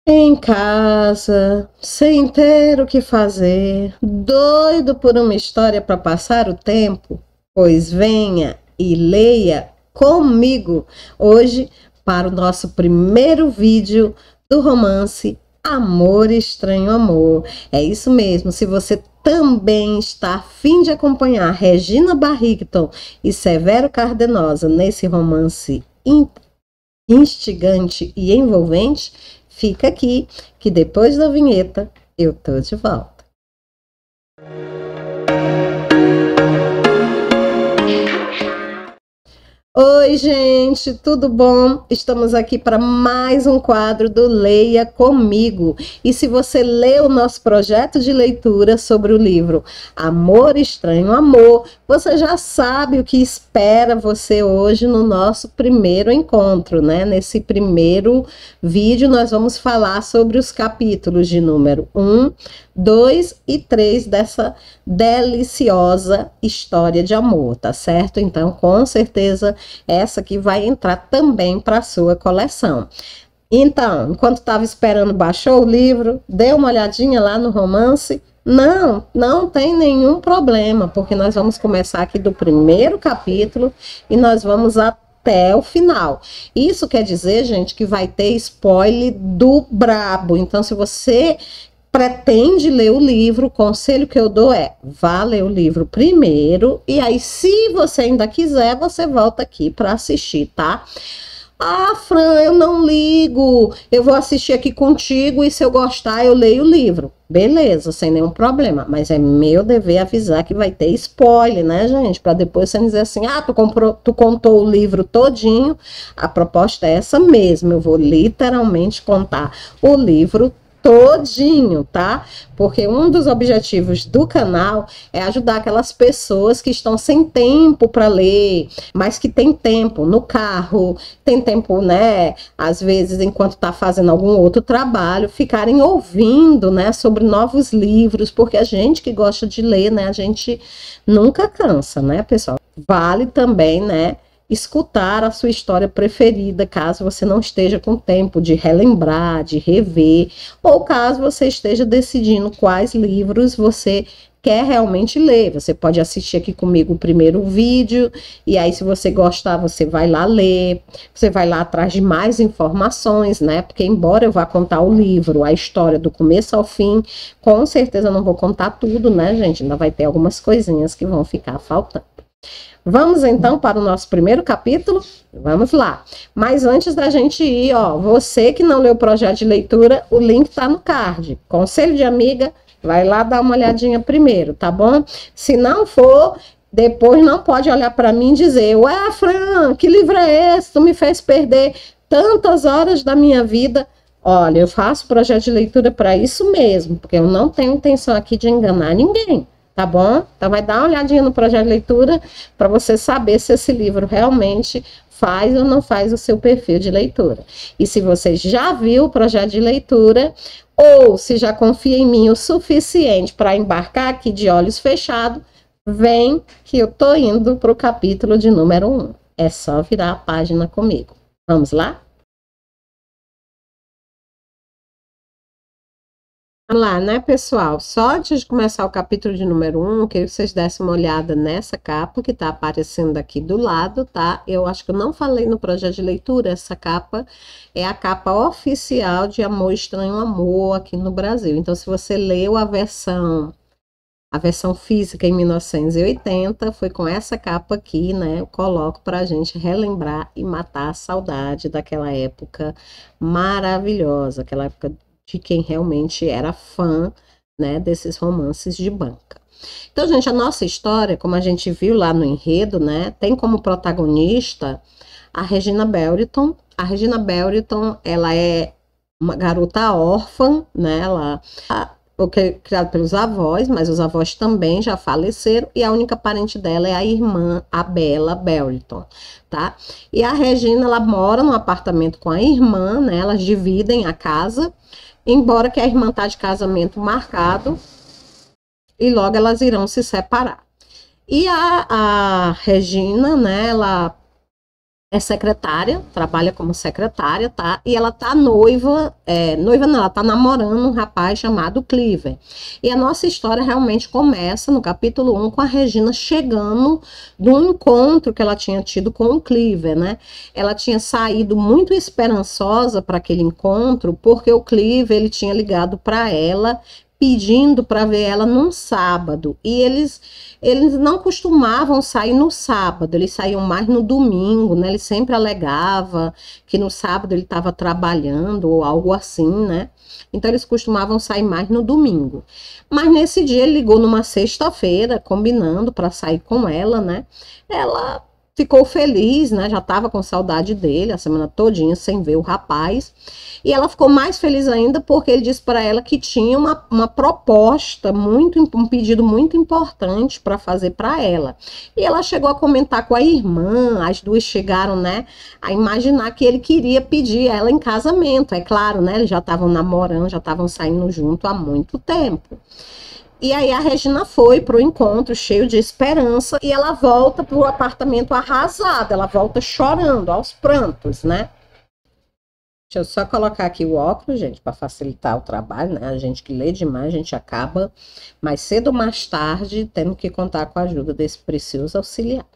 Em casa, sem ter o que fazer, doido por uma história para passar o tempo? Pois venha e leia comigo hoje para o nosso primeiro vídeo do romance Amor Estranho Amor. É isso mesmo, se você também está a fim de acompanhar Regina Barrington e Severo Cardenosa nesse romance instigante e envolvente, fica aqui que depois da vinheta eu tô de volta. Oi, gente, tudo bom? Estamos aqui para mais um quadro do Leia Comigo. E se você lê o nosso projeto de leitura sobre o livro Amor Estranho Amor, você já sabe o que espera você hoje no nosso primeiro encontro, né? Nesse primeiro vídeo nós vamos falar sobre os capítulos de número 1, 2 e 3 dessa deliciosa história de amor, tá certo? Então, com certeza, essa aqui vai entrar também para a sua coleção. Então, enquanto estava esperando, baixou o livro, deu uma olhadinha lá no romance. Não tem nenhum problema, porque nós vamos começar aqui do primeiro capítulo e nós vamos até o final. Isso quer dizer, gente, que vai ter spoiler do brabo. Então, se você pretende ler o livro, o conselho que eu dou é: vá ler o livro primeiro, e aí, se você ainda quiser, você volta aqui para assistir, tá? Ah, Fran, eu não ligo, eu vou assistir aqui contigo e se eu gostar eu leio o livro. Beleza, sem nenhum problema, mas é meu dever avisar que vai ter spoiler, né, gente? Para depois você dizer assim: ah, tu contou o livro todinho. A proposta é essa mesmo, eu vou literalmente contar o livro todinho, tá? Porque um dos objetivos do canal é ajudar aquelas pessoas que estão sem tempo para ler, mas que tem tempo no carro, tem tempo, né, às vezes enquanto tá fazendo algum outro trabalho, ficarem ouvindo, né, sobre novos livros, porque a gente que gosta de ler, né, a gente nunca cansa, né, pessoal? Vale também, né, escutar a sua história preferida, caso você não esteja com tempo de relembrar, de rever, ou caso você esteja decidindo quais livros você quer realmente ler. Você pode assistir aqui comigo o primeiro vídeo, e aí se você gostar, você vai lá ler, você vai lá atrás de mais informações, né? Porque embora eu vá contar o livro, a história do começo ao fim, com certeza eu não vou contar tudo, né, gente? Ainda vai ter algumas coisinhas que vão ficar faltando. Vamos então para o nosso primeiro capítulo? Vamos lá. Mas antes da gente ir, ó, você que não leu o projeto de leitura, o link tá no card. Conselho de amiga, vai lá dar uma olhadinha primeiro, tá bom? Se não for, depois não pode olhar para mim e dizer: ué, Fran, que livro é esse? Tu me fez perder tantas horas da minha vida. Olha, eu faço projeto de leitura para isso mesmo, porque eu não tenho intenção aqui de enganar ninguém. Tá bom? Então vai dar uma olhadinha no projeto de leitura para você saber se esse livro realmente faz ou não faz o seu perfil de leitura. E se você já viu o projeto de leitura, ou se já confia em mim o suficiente para embarcar aqui de olhos fechados, vem que eu tô indo para o capítulo de número 1. É só virar a página comigo. Vamos lá? Vamos lá, né, pessoal? Só antes de começar o capítulo de número 1, eu queria que vocês dessem uma olhada nessa capa que tá aparecendo aqui do lado, tá? Eu acho que eu não falei no projeto de leitura, essa capa é a capa oficial de Amor Estranho Amor aqui no Brasil. Então, se você leu a versão física em 1980, foi com essa capa aqui, né? Eu coloco pra gente relembrar e matar a saudade daquela época maravilhosa, aquela época de quem realmente era fã, né, desses romances de banca. Então, gente, a nossa história, como a gente viu lá no enredo, né, tem como protagonista a Regina Belliton. A Regina Belliton, ela é uma garota órfã, né, ela foi criada pelos avós, mas os avós também já faleceram, e a única parente dela é a irmã, a Bella Belliton, tá? E a Regina, ela mora num apartamento com a irmã, né, elas dividem a casa, embora que a irmã tá de casamento marcado, e logo elas irão se separar. E a Regina, né, ela é secretária, trabalha como secretária, tá? E ela tá noiva, noiva não, ela tá namorando um rapaz chamado Cleaver. E a nossa história realmente começa no capítulo 1 com a Regina chegando do encontro que ela tinha tido com o Cleaver, né? Ela tinha saído muito esperançosa para aquele encontro, porque o Cleaver, ele tinha ligado para ela pedindo para ver ela num sábado. E eles não costumavam sair no sábado, eles saíam mais no domingo, né? Ele sempre alegava que no sábado ele estava trabalhando ou algo assim, né? Então eles costumavam sair mais no domingo. Mas nesse dia ele ligou numa sexta-feira, combinando para sair com ela, né? Ela ficou feliz, né? Já estava com saudade dele a semana todinha sem ver o rapaz. E ela ficou mais feliz ainda porque ele disse para ela que tinha uma proposta, um pedido muito importante para fazer para ela. E ela chegou a comentar com a irmã, as duas chegaram, né, a imaginar que ele queria pedir ela em casamento. É claro, né? Eles já estavam namorando, já estavam saindo junto há muito tempo. E aí a Regina foi para o encontro cheio de esperança e ela volta para o apartamento arrasada, ela volta chorando, aos prantos, né? Deixa eu só colocar aqui o óculos, gente, para facilitar o trabalho, né? A gente que lê demais, a gente acaba mais cedo ou mais tarde tendo que contar com a ajuda desse precioso auxiliar.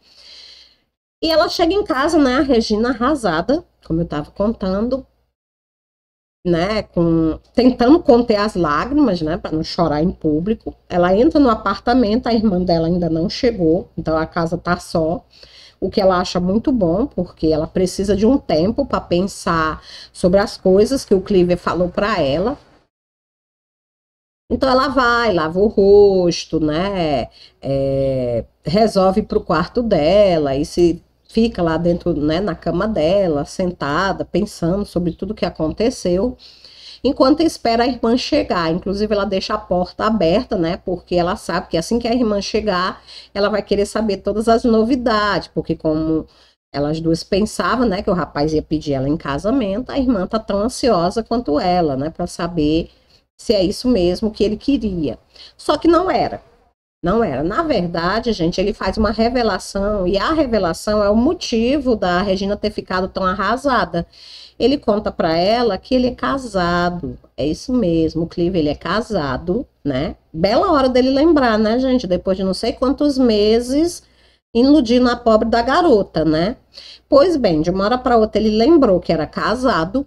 E ela chega em casa, né? A Regina arrasada, como eu estava contando, né, tentando conter as lágrimas, né, para não chorar em público. Ela entra no apartamento, a irmã dela ainda não chegou, então a casa tá só, o que ela acha muito bom, porque ela precisa de um tempo para pensar sobre as coisas que o Cleaver falou para ela. Então ela vai, lava o rosto, né, resolve ir pro quarto dela e se fica lá dentro, né, na cama dela, sentada, pensando sobre tudo que aconteceu, enquanto espera a irmã chegar. Inclusive, ela deixa a porta aberta, né, porque ela sabe que assim que a irmã chegar, ela vai querer saber todas as novidades, porque como elas duas pensavam, né, que o rapaz ia pedir ela em casamento, a irmã tá tão ansiosa quanto ela, né, para saber se é isso mesmo que ele queria. Só que não era. Não era. Na verdade, gente, ele faz uma revelação, e a revelação é o motivo da Regina ter ficado tão arrasada. Ele conta para ela que ele é casado. É isso mesmo, o Cleaver, ele é casado, né? Bela hora dele lembrar, né, gente? Depois de não sei quantos meses iludindo a pobre da garota, né? Pois bem, de uma hora para outra ele lembrou que era casado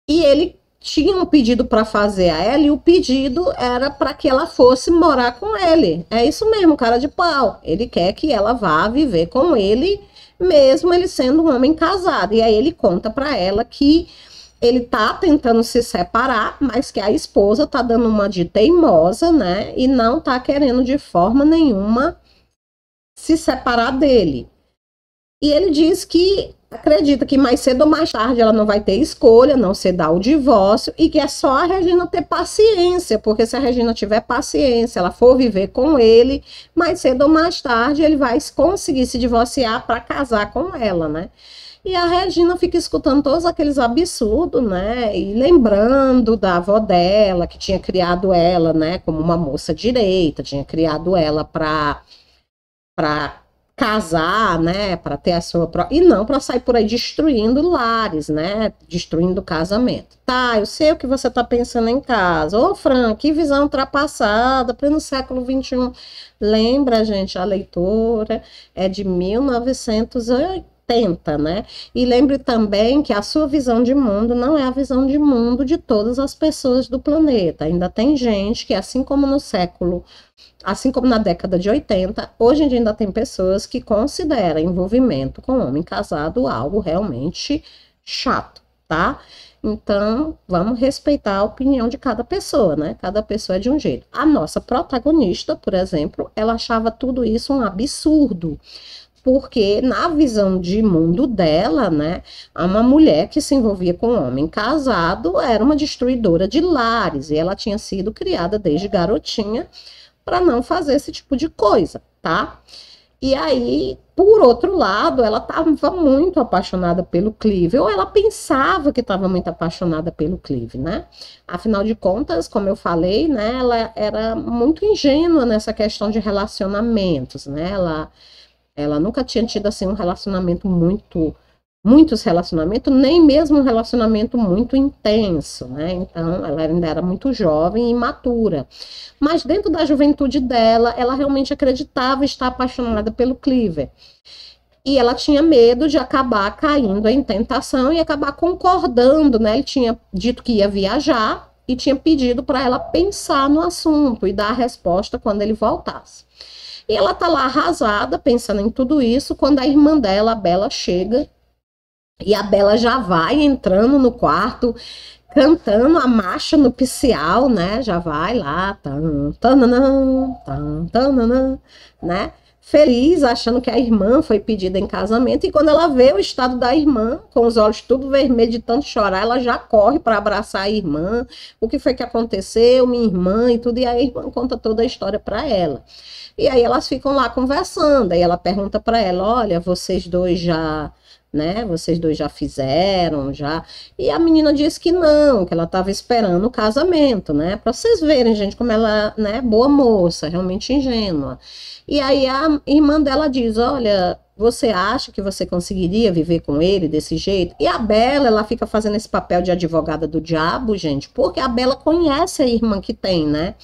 e ele tinha um pedido para fazer a ela, e o pedido era para que ela fosse morar com ele. É isso mesmo, cara de pau. Ele quer que ela vá viver com ele, mesmo ele sendo um homem casado. E aí ele conta para ela que ele tá tentando se separar, mas que a esposa tá dando uma de teimosa, né? E não tá querendo de forma nenhuma se separar dele. E ele diz que acredita que mais cedo ou mais tarde ela não vai ter escolha, não se dá o divórcio, e que é só a Regina ter paciência, porque se a Regina tiver paciência, ela for viver com ele, mais cedo ou mais tarde ele vai conseguir se divorciar para casar com ela, né? E a Regina fica escutando todos aqueles absurdos, né? E lembrando da avó dela, que tinha criado ela, né, como uma moça direita, tinha criado ela para casar, né, para ter a sua e não para sair por aí destruindo lares, né, destruindo o casamento. Tá, eu sei o que você tá pensando em casa. Ô, Fran, que visão ultrapassada, pleno século XXI. Lembra, gente, a leitora é de 1980, né? E lembre também que a sua visão de mundo não é a visão de mundo de todas as pessoas do planeta. Ainda tem gente que, assim como na década de 80, hoje em dia ainda tem pessoas que consideram envolvimento com homem casado algo realmente chato, tá? Então, vamos respeitar a opinião de cada pessoa, né? Cada pessoa é de um jeito. A nossa protagonista, por exemplo, ela achava tudo isso um absurdo, porque na visão de mundo dela, né, uma mulher que se envolvia com um homem casado era uma destruidora de lares, e ela tinha sido criada desde garotinha para não fazer esse tipo de coisa, tá? E aí, por outro lado, ela estava muito apaixonada pelo Cleaver, ou ela pensava que estava muito apaixonada pelo Cleaver, né? Afinal de contas, como eu falei, né, ela era muito ingênua nessa questão de relacionamentos, né? Ela nunca tinha tido assim um relacionamento muito muitos relacionamentos, nem mesmo um relacionamento muito intenso, né? Então, ela ainda era muito jovem e imatura. Mas dentro da juventude dela, ela realmente acreditava estar apaixonada pelo Cliver. E ela tinha medo de acabar caindo em tentação e acabar concordando, né? Ele tinha dito que ia viajar e tinha pedido para ela pensar no assunto e dar a resposta quando ele voltasse. E ela tá lá arrasada, pensando em tudo isso, quando a irmã dela, a Bela, chega. E a Bela já vai entrando no quarto, cantando a marcha nupcial, né? Já vai lá, né? Feliz, achando que a irmã foi pedida em casamento. E quando ela vê o estado da irmã, com os olhos tudo vermelhos de tanto chorar, ela já corre para abraçar a irmã. O que foi que aconteceu, minha irmã e tudo. E a irmã conta toda a história para ela. E aí elas ficam lá conversando. Aí ela pergunta para ela: olha, vocês dois já, né? Vocês dois já fizeram, já. E a menina disse que não, que ela estava esperando o casamento, né? Para vocês verem, gente, como ela, né? Boa moça, realmente ingênua. E aí a irmã dela diz: olha, você acha que você conseguiria viver com ele desse jeito? E a Bela, ela fica fazendo esse papel de advogada do diabo, gente, porque a Bela conhece a irmã que tem, né?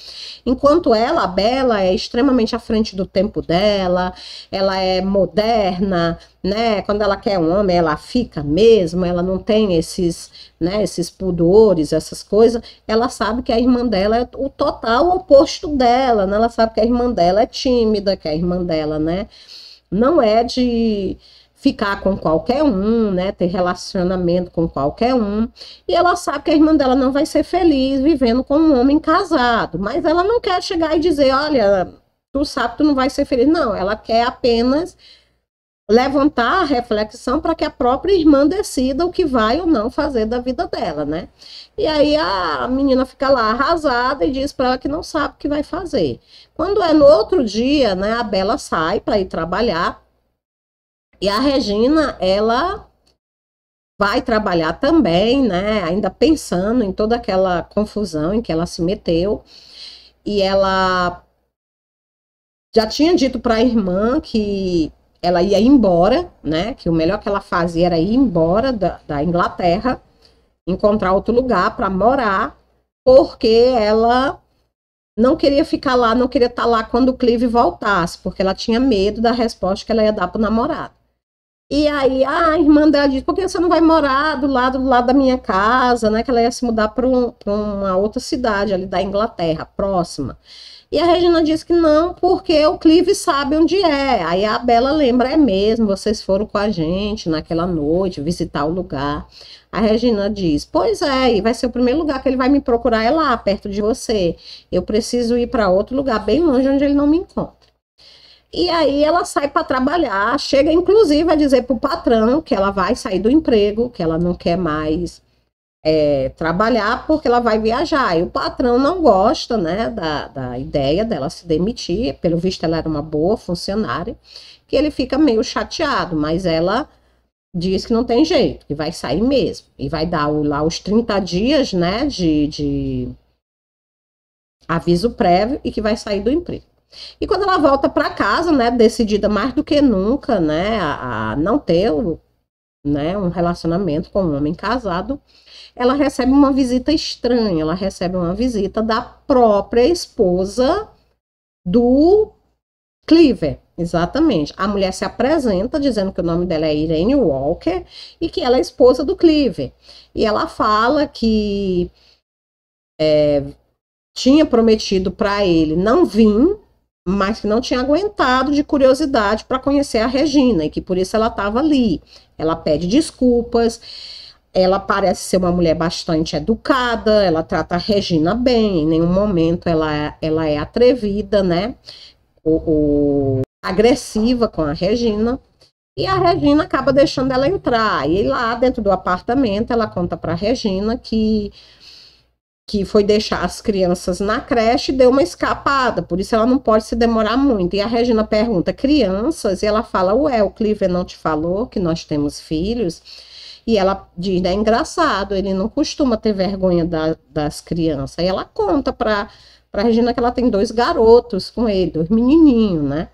Enquanto ela, a Bela, é extremamente à frente do tempo dela, ela é moderna, né? Quando ela quer um homem, ela fica mesmo, ela não tem esses, né, esses pudores, essas coisas. Ela sabe que a irmã dela é o total oposto dela, né? Ela sabe que a irmã dela é tímida, que a irmã dela, né, não é de ficar com qualquer um, né, ter relacionamento com qualquer um, e ela sabe que a irmã dela não vai ser feliz vivendo com um homem casado, mas ela não quer chegar e dizer: olha, tu sabe que tu não vai ser feliz. Não, ela quer apenas levantar a reflexão para que a própria irmã decida o que vai ou não fazer da vida dela, né? E aí a menina fica lá arrasada e diz para ela que não sabe o que vai fazer. Quando é no outro dia, né, a Bela sai para ir trabalhar e a Regina, ela vai trabalhar também, né, ainda pensando em toda aquela confusão em que ela se meteu, e ela já tinha dito para a irmã que ela ia embora, né? Que o melhor que ela fazia era ir embora da Inglaterra, encontrar outro lugar para morar, porque ela não queria ficar lá, não queria estar lá quando o Clive voltasse, porque ela tinha medo da resposta que ela ia dar para o namorado. E aí a irmã dela disse: por que você não vai morar do lado da minha casa, né? Que ela ia se mudar para uma outra cidade ali da Inglaterra, próxima. E a Regina disse que não, porque o Clive sabe onde é. Aí a Bela lembra: é mesmo, vocês foram com a gente naquela noite visitar o lugar. A Regina diz: pois é, e vai ser o primeiro lugar que ele vai me procurar, é lá, perto de você. Eu preciso ir para outro lugar, bem longe, onde ele não me encontra. E aí ela sai para trabalhar, chega inclusive a dizer para o patrão que ela vai sair do emprego, que ela não quer mais trabalhar porque ela vai viajar. E o patrão não gosta, né, da ideia dela se demitir. Pelo visto ela era uma boa funcionária, que ele fica meio chateado, mas ela diz que não tem jeito, que vai sair mesmo. E vai dar lá os 30 dias, né, de aviso prévio, e que vai sair do emprego. E quando ela volta para casa, né, decidida mais do que nunca, né, a não ter né, um relacionamento com um homem casado, ela recebe uma visita estranha. Ela recebe uma visita da própria esposa do Cliver. Exatamente. A mulher se apresenta dizendo que o nome dela é Irene Walker e que ela é esposa do Cliver. E ela fala que tinha prometido para ele não vir, mas que não tinha aguentado de curiosidade para conhecer a Regina e que por isso ela estava ali. Ela pede desculpas, ela parece ser uma mulher bastante educada, ela trata a Regina bem, em nenhum momento ela é atrevida, né? Agressiva com a Regina. E a Regina acaba deixando ela entrar. E lá dentro do apartamento ela conta para a Regina que foi deixar as crianças na creche e deu uma escapada, por isso ela não pode se demorar muito. E a Regina pergunta: crianças? E ela fala: ué, o Cliver não te falou que nós temos filhos? E ela diz: é engraçado, ele não costuma ter vergonha das crianças. E ela conta para Regina que ela tem 2 garotos com ele, 2 menininhos, né?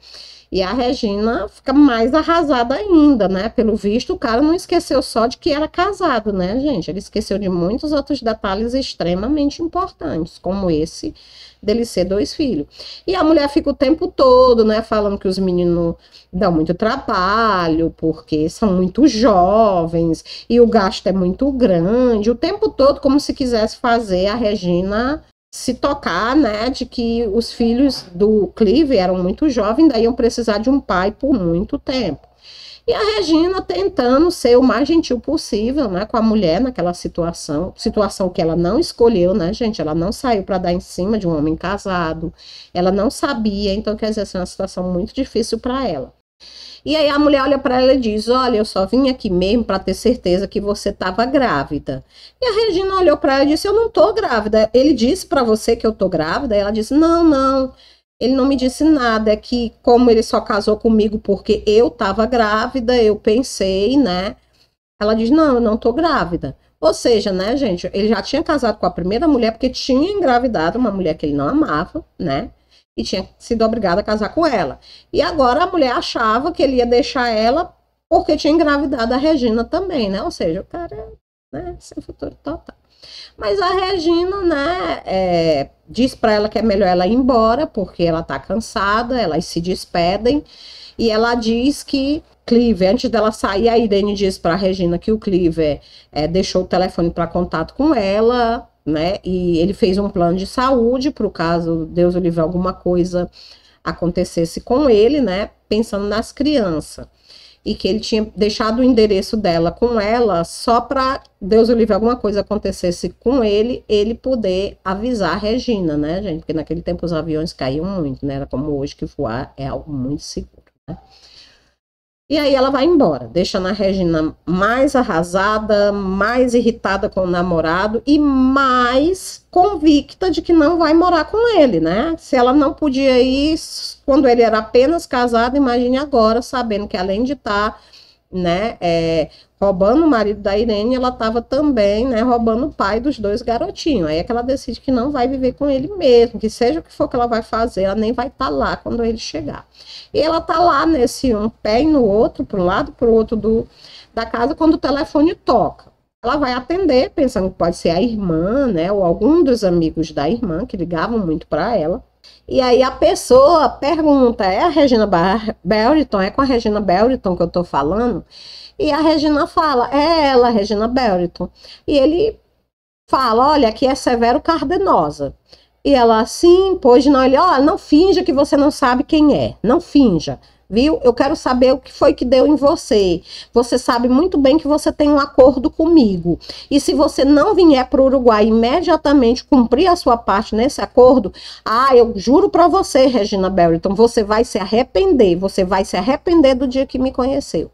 E a Regina fica mais arrasada ainda, né? Pelo visto, o cara não esqueceu só de que era casado, né, gente? Ele esqueceu de muitos outros detalhes extremamente importantes, como esse dele ser 2 filhos. E a mulher fica o tempo todo, né, falando que os meninos dão muito trabalho, porque são muito jovens, e o gasto é muito grande, o tempo todo como se quisesse fazer a Regina se tocar, né, de que os filhos do Clive eram muito jovens, daí iam precisar de um pai por muito tempo. E a Regina tentando ser o mais gentil possível, né, com a mulher naquela situação que ela não escolheu, né, gente, ela não saiu para dar em cima de um homem casado, ela não sabia, então quer dizer, assim, é uma situação muito difícil para ela. E aí a mulher olha para ela e diz, olha, eu só vim aqui mesmo para ter certeza que você estava grávida. E a Regina olhou para ela e disse, eu não tô grávida. Ele disse para você que eu tô grávida? E ela disse, não, não. Ele não me disse nada, é que como ele só casou comigo porque eu estava grávida, eu pensei, né? Ela diz, não, eu não tô grávida. Ou seja, né, gente, ele já tinha casado com a primeira mulher porque tinha engravidado uma mulher que ele não amava, né? E tinha sido obrigado a casar com ela. E agora a mulher achava que ele ia deixar ela porque tinha engravidado a Regina também, né? Ou seja, o cara, né, sem futuro total. Mas a Regina, né, diz para ela que é melhor ela ir embora, porque ela tá cansada, elas se despedem, e ela diz que Clive, antes dela sair, a Irene diz para a Regina que o Clive deixou o telefone para contato com ela, né, e ele fez um plano de saúde para o caso, Deus o livre, alguma coisa acontecesse com ele, né, pensando nas crianças. E que ele tinha deixado o endereço dela com ela só para, Deus o livre, alguma coisa acontecesse com ele poder avisar a Regina, né, gente? Porque naquele tempo os aviões caíam muito, né? Era como hoje que voar é algo muito seguro, né? E aí ela vai embora, deixando a Regina mais arrasada, mais irritada com o namorado e mais convicta de que não vai morar com ele, né? Se ela não podia ir quando ele era apenas casado, imagine agora, sabendo que além de estar, né, roubando o marido da Irene, ela estava também, né, roubando o pai dos 2 garotinhos. Aí é que ela decide que não vai viver com ele mesmo, que seja o que for que ela vai fazer, ela nem vai estar lá quando ele chegar. E ela tá lá nesse um pé e no outro, para um lado, para o outro da casa, quando o telefone toca. Ela vai atender, pensando que pode ser a irmã, né, ou algum dos amigos da irmã, que ligavam muito para ela. E aí a pessoa pergunta, é a Regina Belliton? É com a Regina Belliton que eu tô falando? E a Regina fala, é ela, Regina Belliton. E ele fala, olha, aqui é Severo Cardenosa. E ela, sim, pois não, ele, ó, não finja que você não sabe quem é, não finja, viu? Eu quero saber o que foi que deu em você. Você sabe muito bem que você tem um acordo comigo. E se você não vier para o Uruguai imediatamente cumprir a sua parte nesse acordo, eu juro para você, Regina Belliton, você vai se arrepender do dia que me conheceu.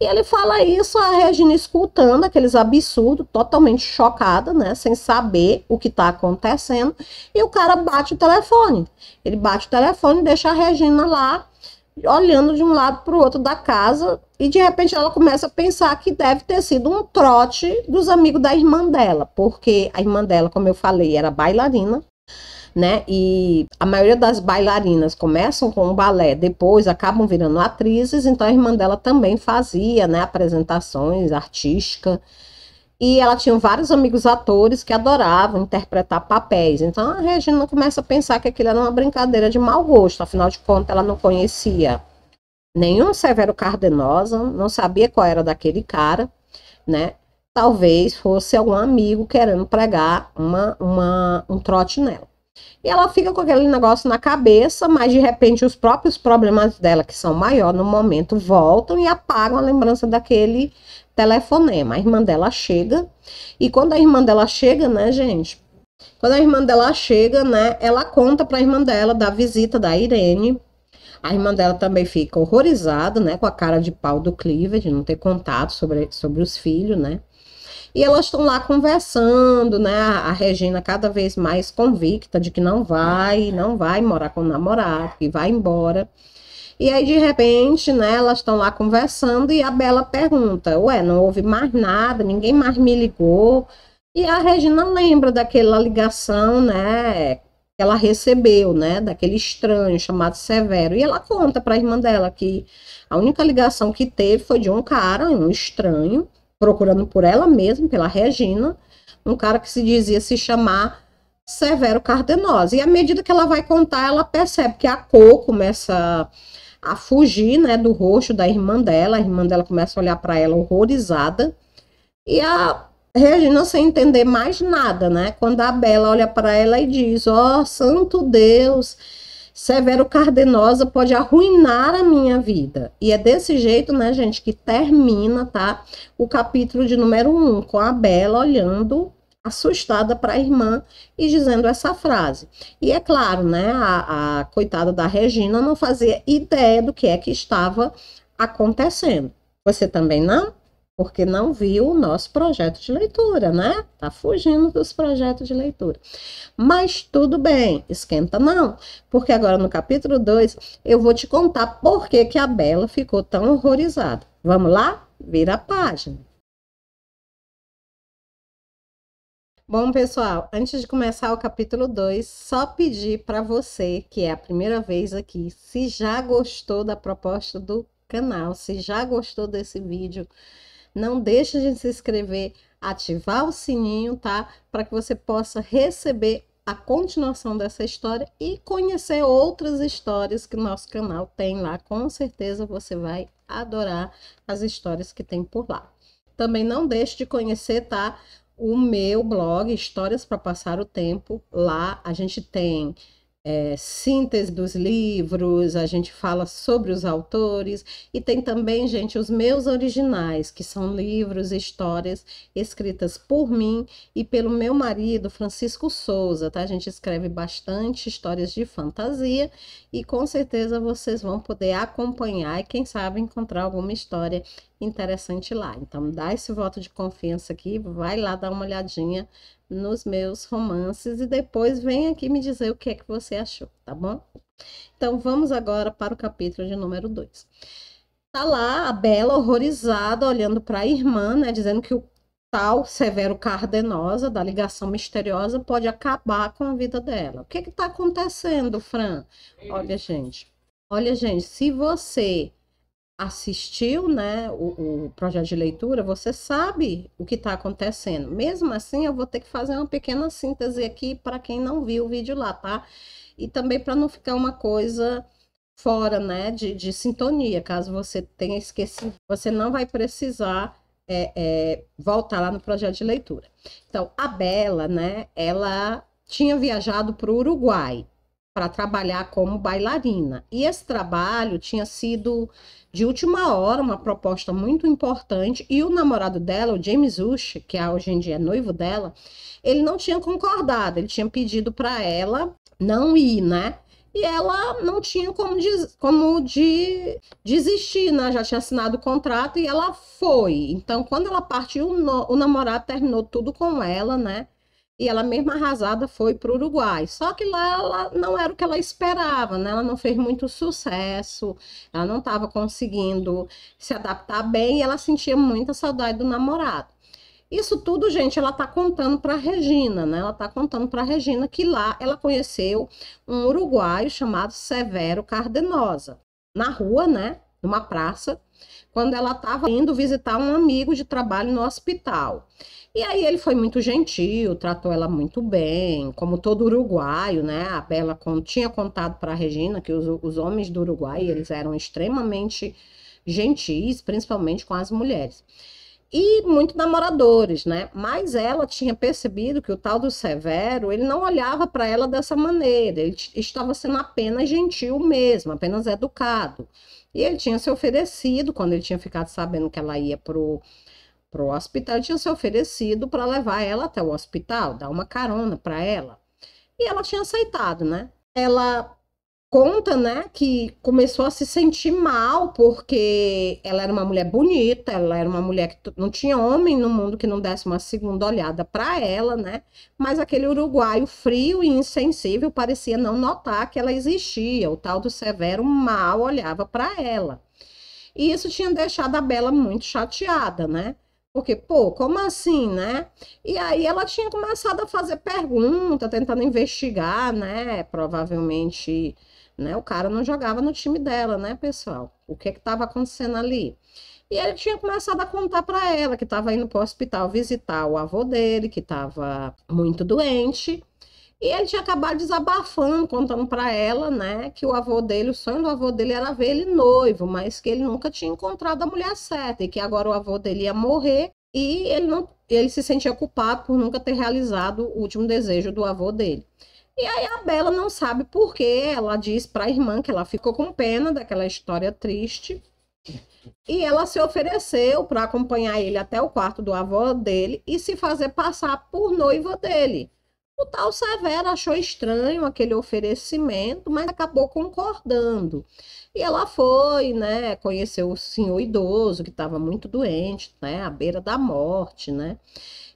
E ele fala isso, a Regina escutando aqueles absurdos, totalmente chocada, né, sem saber o que está acontecendo, e o cara bate o telefone. Ele bate o telefone e deixa a Regina lá, olhando de um lado para o outro da casa, e de repente ela começa a pensar que deve ter sido um trote dos amigos da irmã dela, porque a irmã dela, como eu falei, era bailarina, né? E a maioria das bailarinas começam com o balé, depois acabam virando atrizes, então a irmã dela também fazia, né, apresentações artísticas. E ela tinha vários amigos atores que adoravam interpretar papéis. Então a Regina começa a pensar que aquilo era uma brincadeira de mau gosto, afinal de contas ela não conhecia nenhum Severo Cardenosa, não sabia qual era daquele cara, né? Talvez fosse algum amigo querendo pregar um trote nela. E ela fica com aquele negócio na cabeça, mas de repente os próprios problemas dela, que são maiores no momento, voltam e apagam a lembrança daquele telefonema. A irmã dela chega, e quando a irmã dela chega, né, gente? Quando a irmã dela chega, né, ela conta para a irmã dela da visita da Irene. A irmã dela também fica horrorizada, né, com a cara de pau do Clive, de não ter contato sobre os filhos, né? E elas estão lá conversando, né? A Regina cada vez mais convicta de que não vai morar com o namorado, que vai embora. E aí, de repente, né, elas estão lá conversando e a Bela pergunta, ué, não houve mais nada, ninguém mais me ligou. E a Regina lembra daquela ligação, né, ela recebeu, né, daquele estranho chamado Severo. E ela conta para a irmã dela que a única ligação que teve foi de um cara, um estranho, procurando por ela mesma, pela Regina, um cara que se dizia se chamar Severo Cardenose. E à medida que ela vai contar, ela percebe que a cor começa a fugir, né, do rosto da irmã dela. A irmã dela começa a olhar para ela horrorizada. E a Regina sem entender mais nada, né? Quando a Bela olha para ela e diz: ó, santo Deus, Severo Cardenosa pode arruinar a minha vida. E é desse jeito, né, gente, que termina, tá? O capítulo de número 1, com a Bela olhando assustada para a irmã e dizendo essa frase. E é claro, né, a coitada da Regina não fazia ideia do que é que estava acontecendo. Você também não? Porque não viu o nosso projeto de leitura, né? Tá fugindo dos projetos de leitura. Mas tudo bem, esquenta não, porque agora no capítulo 2 eu vou te contar por que que a Bela ficou tão horrorizada. Vamos lá? Vira a página. Bom, pessoal, antes de começar o capítulo 2, só pedir para você, que é a primeira vez aqui, se já gostou da proposta do canal, se já gostou desse vídeo, não deixe de se inscrever, ativar o sininho, tá? Para que você possa receber a continuação dessa história e conhecer outras histórias que o nosso canal tem lá. Com certeza você vai adorar as histórias que tem por lá. Também não deixe de conhecer, tá? O meu blog, Histórias para Passar o Tempo. Lá a gente tem síntese dos livros, a gente fala sobre os autores e tem também, gente, os meus originais, que são livros e histórias escritas por mim e pelo meu marido, Francisco Souza, tá? A gente escreve bastante histórias de fantasia e com certeza vocês vão poder acompanhar e quem sabe encontrar alguma história interessante lá. Então dá esse voto de confiança aqui, vai lá dar uma olhadinha nos meus romances e depois vem aqui me dizer o que é que você achou, tá bom? Então vamos agora para o capítulo de número 2. Tá lá a Bela horrorizada olhando para a irmã, né, dizendo que o tal Severo Cardenosa da ligação misteriosa pode acabar com a vida dela. O que que tá acontecendo, Fran? Olha, gente, se você assistiu, né, o projeto de leitura, você sabe o que está acontecendo. Mesmo assim, eu vou ter que fazer uma pequena síntese aqui para quem não viu o vídeo lá, tá? E também para não ficar uma coisa fora, né, de sintonia. Caso você tenha esquecido, você não vai precisar voltar lá no projeto de leitura. Então, a Bela, né, ela tinha viajado para o Uruguai para trabalhar como bailarina. E esse trabalho tinha sido de última hora, uma proposta muito importante, e o namorado dela, o James Ush, que hoje em dia é noivo dela, ele não tinha concordado, ele tinha pedido para ela não ir, né? E ela não tinha como desistir, né? Já tinha assinado o contrato e ela foi. Então, quando ela partiu, o namorado terminou tudo com ela, né? E ela mesma arrasada foi para o Uruguai. Só que lá ela não era o que ela esperava, né? Ela não fez muito sucesso, ela não estava conseguindo se adaptar bem e ela sentia muita saudade do namorado. Isso tudo, gente, ela tá contando para Regina, né? Ela tá contando para Regina que lá ela conheceu um uruguaio chamado Severo Cardenosa, na rua, né? Numa praça, quando ela estava indo visitar um amigo de trabalho no hospital. E aí ele foi muito gentil, tratou ela muito bem, como todo uruguaio, né? A Bela tinha contado para a Regina que os homens do Uruguai, eles eram extremamente gentis, principalmente com as mulheres. E muito namoradores, né? Mas ela tinha percebido que o tal do Severo, ele não olhava para ela dessa maneira, ele estava sendo apenas gentil mesmo, apenas educado. E ele tinha se oferecido, quando ele tinha ficado sabendo que ela ia pro hospital, ele tinha se oferecido para levar ela até o hospital, dar uma carona para ela. E ela tinha aceitado, né? Ela conta, né, que começou a se sentir mal porque ela era uma mulher bonita, ela era uma mulher que não tinha homem no mundo que não desse uma segunda olhada para ela, né? Mas aquele uruguaio frio e insensível parecia não notar que ela existia. O tal do Severo mal olhava para ela. E isso tinha deixado a Bela muito chateada, né? Porque, pô, como assim, né? E aí ela tinha começado a fazer pergunta, tentando investigar, né? Provavelmente, né? O cara não jogava no time dela, né, pessoal? O que que estava acontecendo ali? E ele tinha começado a contar para ela que estava indo para o hospital visitar o avô dele, que estava muito doente. E ele tinha acabado desabafando, contando para ela, né, que o avô dele, o sonho do avô dele era ver ele noivo, mas que ele nunca tinha encontrado a mulher certa e que agora o avô dele ia morrer e ele não, ele se sentia culpado por nunca ter realizado o último desejo do avô dele. E aí a Bela não sabe por quê, ela diz para a irmã que ela ficou com pena daquela história triste e ela se ofereceu para acompanhar ele até o quarto do avô dele e se fazer passar por noiva dele. O tal Severo achou estranho aquele oferecimento, mas acabou concordando. E ela foi, né, conheceu o senhor idoso, que estava muito doente, né, à beira da morte, né.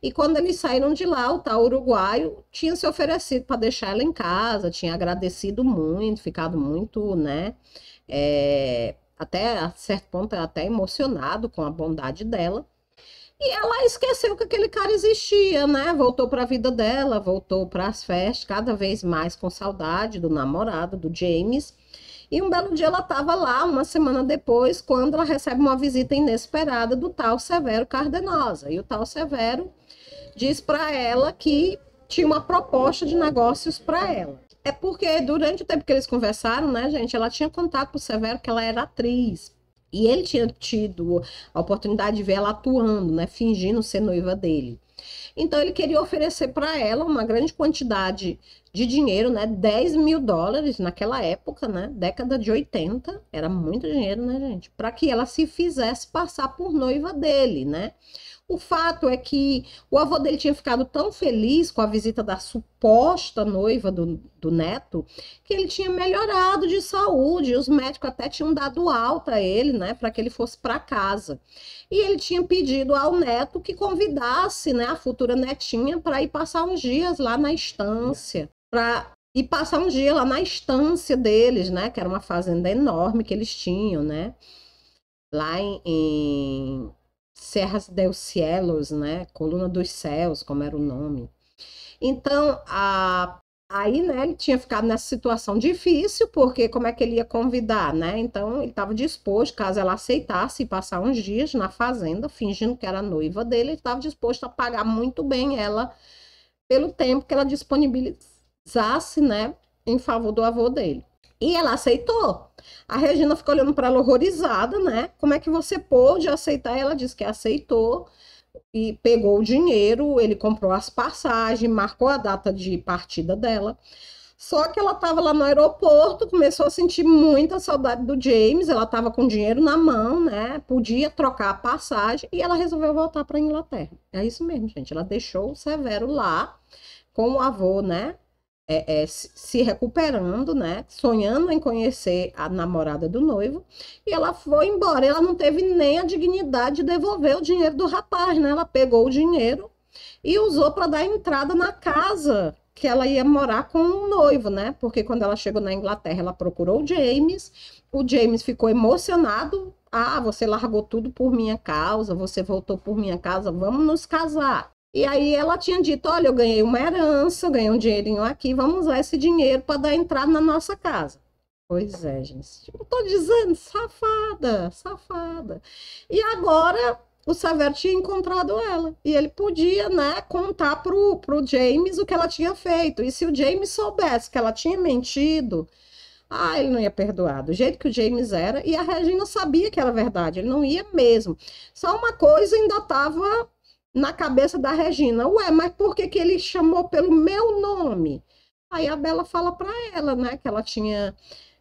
E quando eles saíram de lá, o tal uruguaio tinha se oferecido para deixar ela em casa, tinha agradecido muito, ficado muito, né, até a certo ponto até emocionado com a bondade dela. E ela esqueceu que aquele cara existia, né? Voltou para a vida dela, voltou para as festas, cada vez mais com saudade do namorado, do James. E um belo dia ela estava lá, uma semana depois, quando ela recebe uma visita inesperada do tal Severo Cardenosa. E o tal Severo diz para ela que tinha uma proposta de negócios para ela. É porque durante o tempo que eles conversaram, né, gente, ela tinha contado para o Severo que ela era atriz. E ele tinha tido a oportunidade de ver ela atuando, né, fingindo ser noiva dele. Então ele queria oferecer para ela uma grande quantidade de dinheiro, né, US$ 10.000 naquela época, né, década de 80, era muito dinheiro, né, gente, para que ela se fizesse passar por noiva dele, né. O fato é que o avô dele tinha ficado tão feliz com a visita da suposta noiva do neto, que ele tinha melhorado de saúde, os médicos até tinham dado alta a ele, né, para que ele fosse para casa. E ele tinha pedido ao neto que convidasse, né, a futura netinha para ir passar uns dias lá na estância, deles, né, que era uma fazenda enorme que eles tinham, né, lá em Serras del Cielos, né? Coluna dos Céus, como era o nome. Então, aí, né, ele tinha ficado nessa situação difícil, porque como é que ele ia convidar, né? Então, ele estava disposto, caso ela aceitasse passar uns dias na fazenda, fingindo que era noiva dele, ele estava disposto a pagar muito bem ela pelo tempo que ela disponibilizasse, né, em favor do avô dele. E ela aceitou. A Regina ficou olhando para ela horrorizada, né? Como é que você pôde aceitar? Ela disse que aceitou e pegou o dinheiro, ele comprou as passagens, marcou a data de partida dela. Só que ela estava lá no aeroporto, começou a sentir muita saudade do James, ela estava com dinheiro na mão, né? Podia trocar a passagem e ela resolveu voltar para a Inglaterra. É isso mesmo, gente. Ela deixou o Severo lá com o avô, né? Se recuperando, né? Sonhando em conhecer a namorada do noivo, e ela foi embora. Ela não teve nem a dignidade de devolver o dinheiro do rapaz, né? Ela pegou o dinheiro e usou para dar entrada na casa que ela ia morar com o noivo, né? Porque quando ela chegou na Inglaterra, ela procurou o James ficou emocionado. Ah, você largou tudo por minha causa, você voltou por minha causa, vamos nos casar. E aí ela tinha dito, olha, eu ganhei uma herança, ganhei um dinheirinho aqui, vamos usar esse dinheiro para dar entrada na nossa casa. Pois é, gente. Eu tô dizendo, safada, safada. E agora o Severo tinha encontrado ela. E ele podia, né, contar pro James o que ela tinha feito. E se o James soubesse que ela tinha mentido, ele não ia perdoar. Do jeito que o James era. E a Regina sabia que era verdade, ele não ia mesmo. Só uma coisa ainda estava na cabeça da Regina. Ué, mas por que ele chamou pelo meu nome? Aí a Bela fala para ela, né, que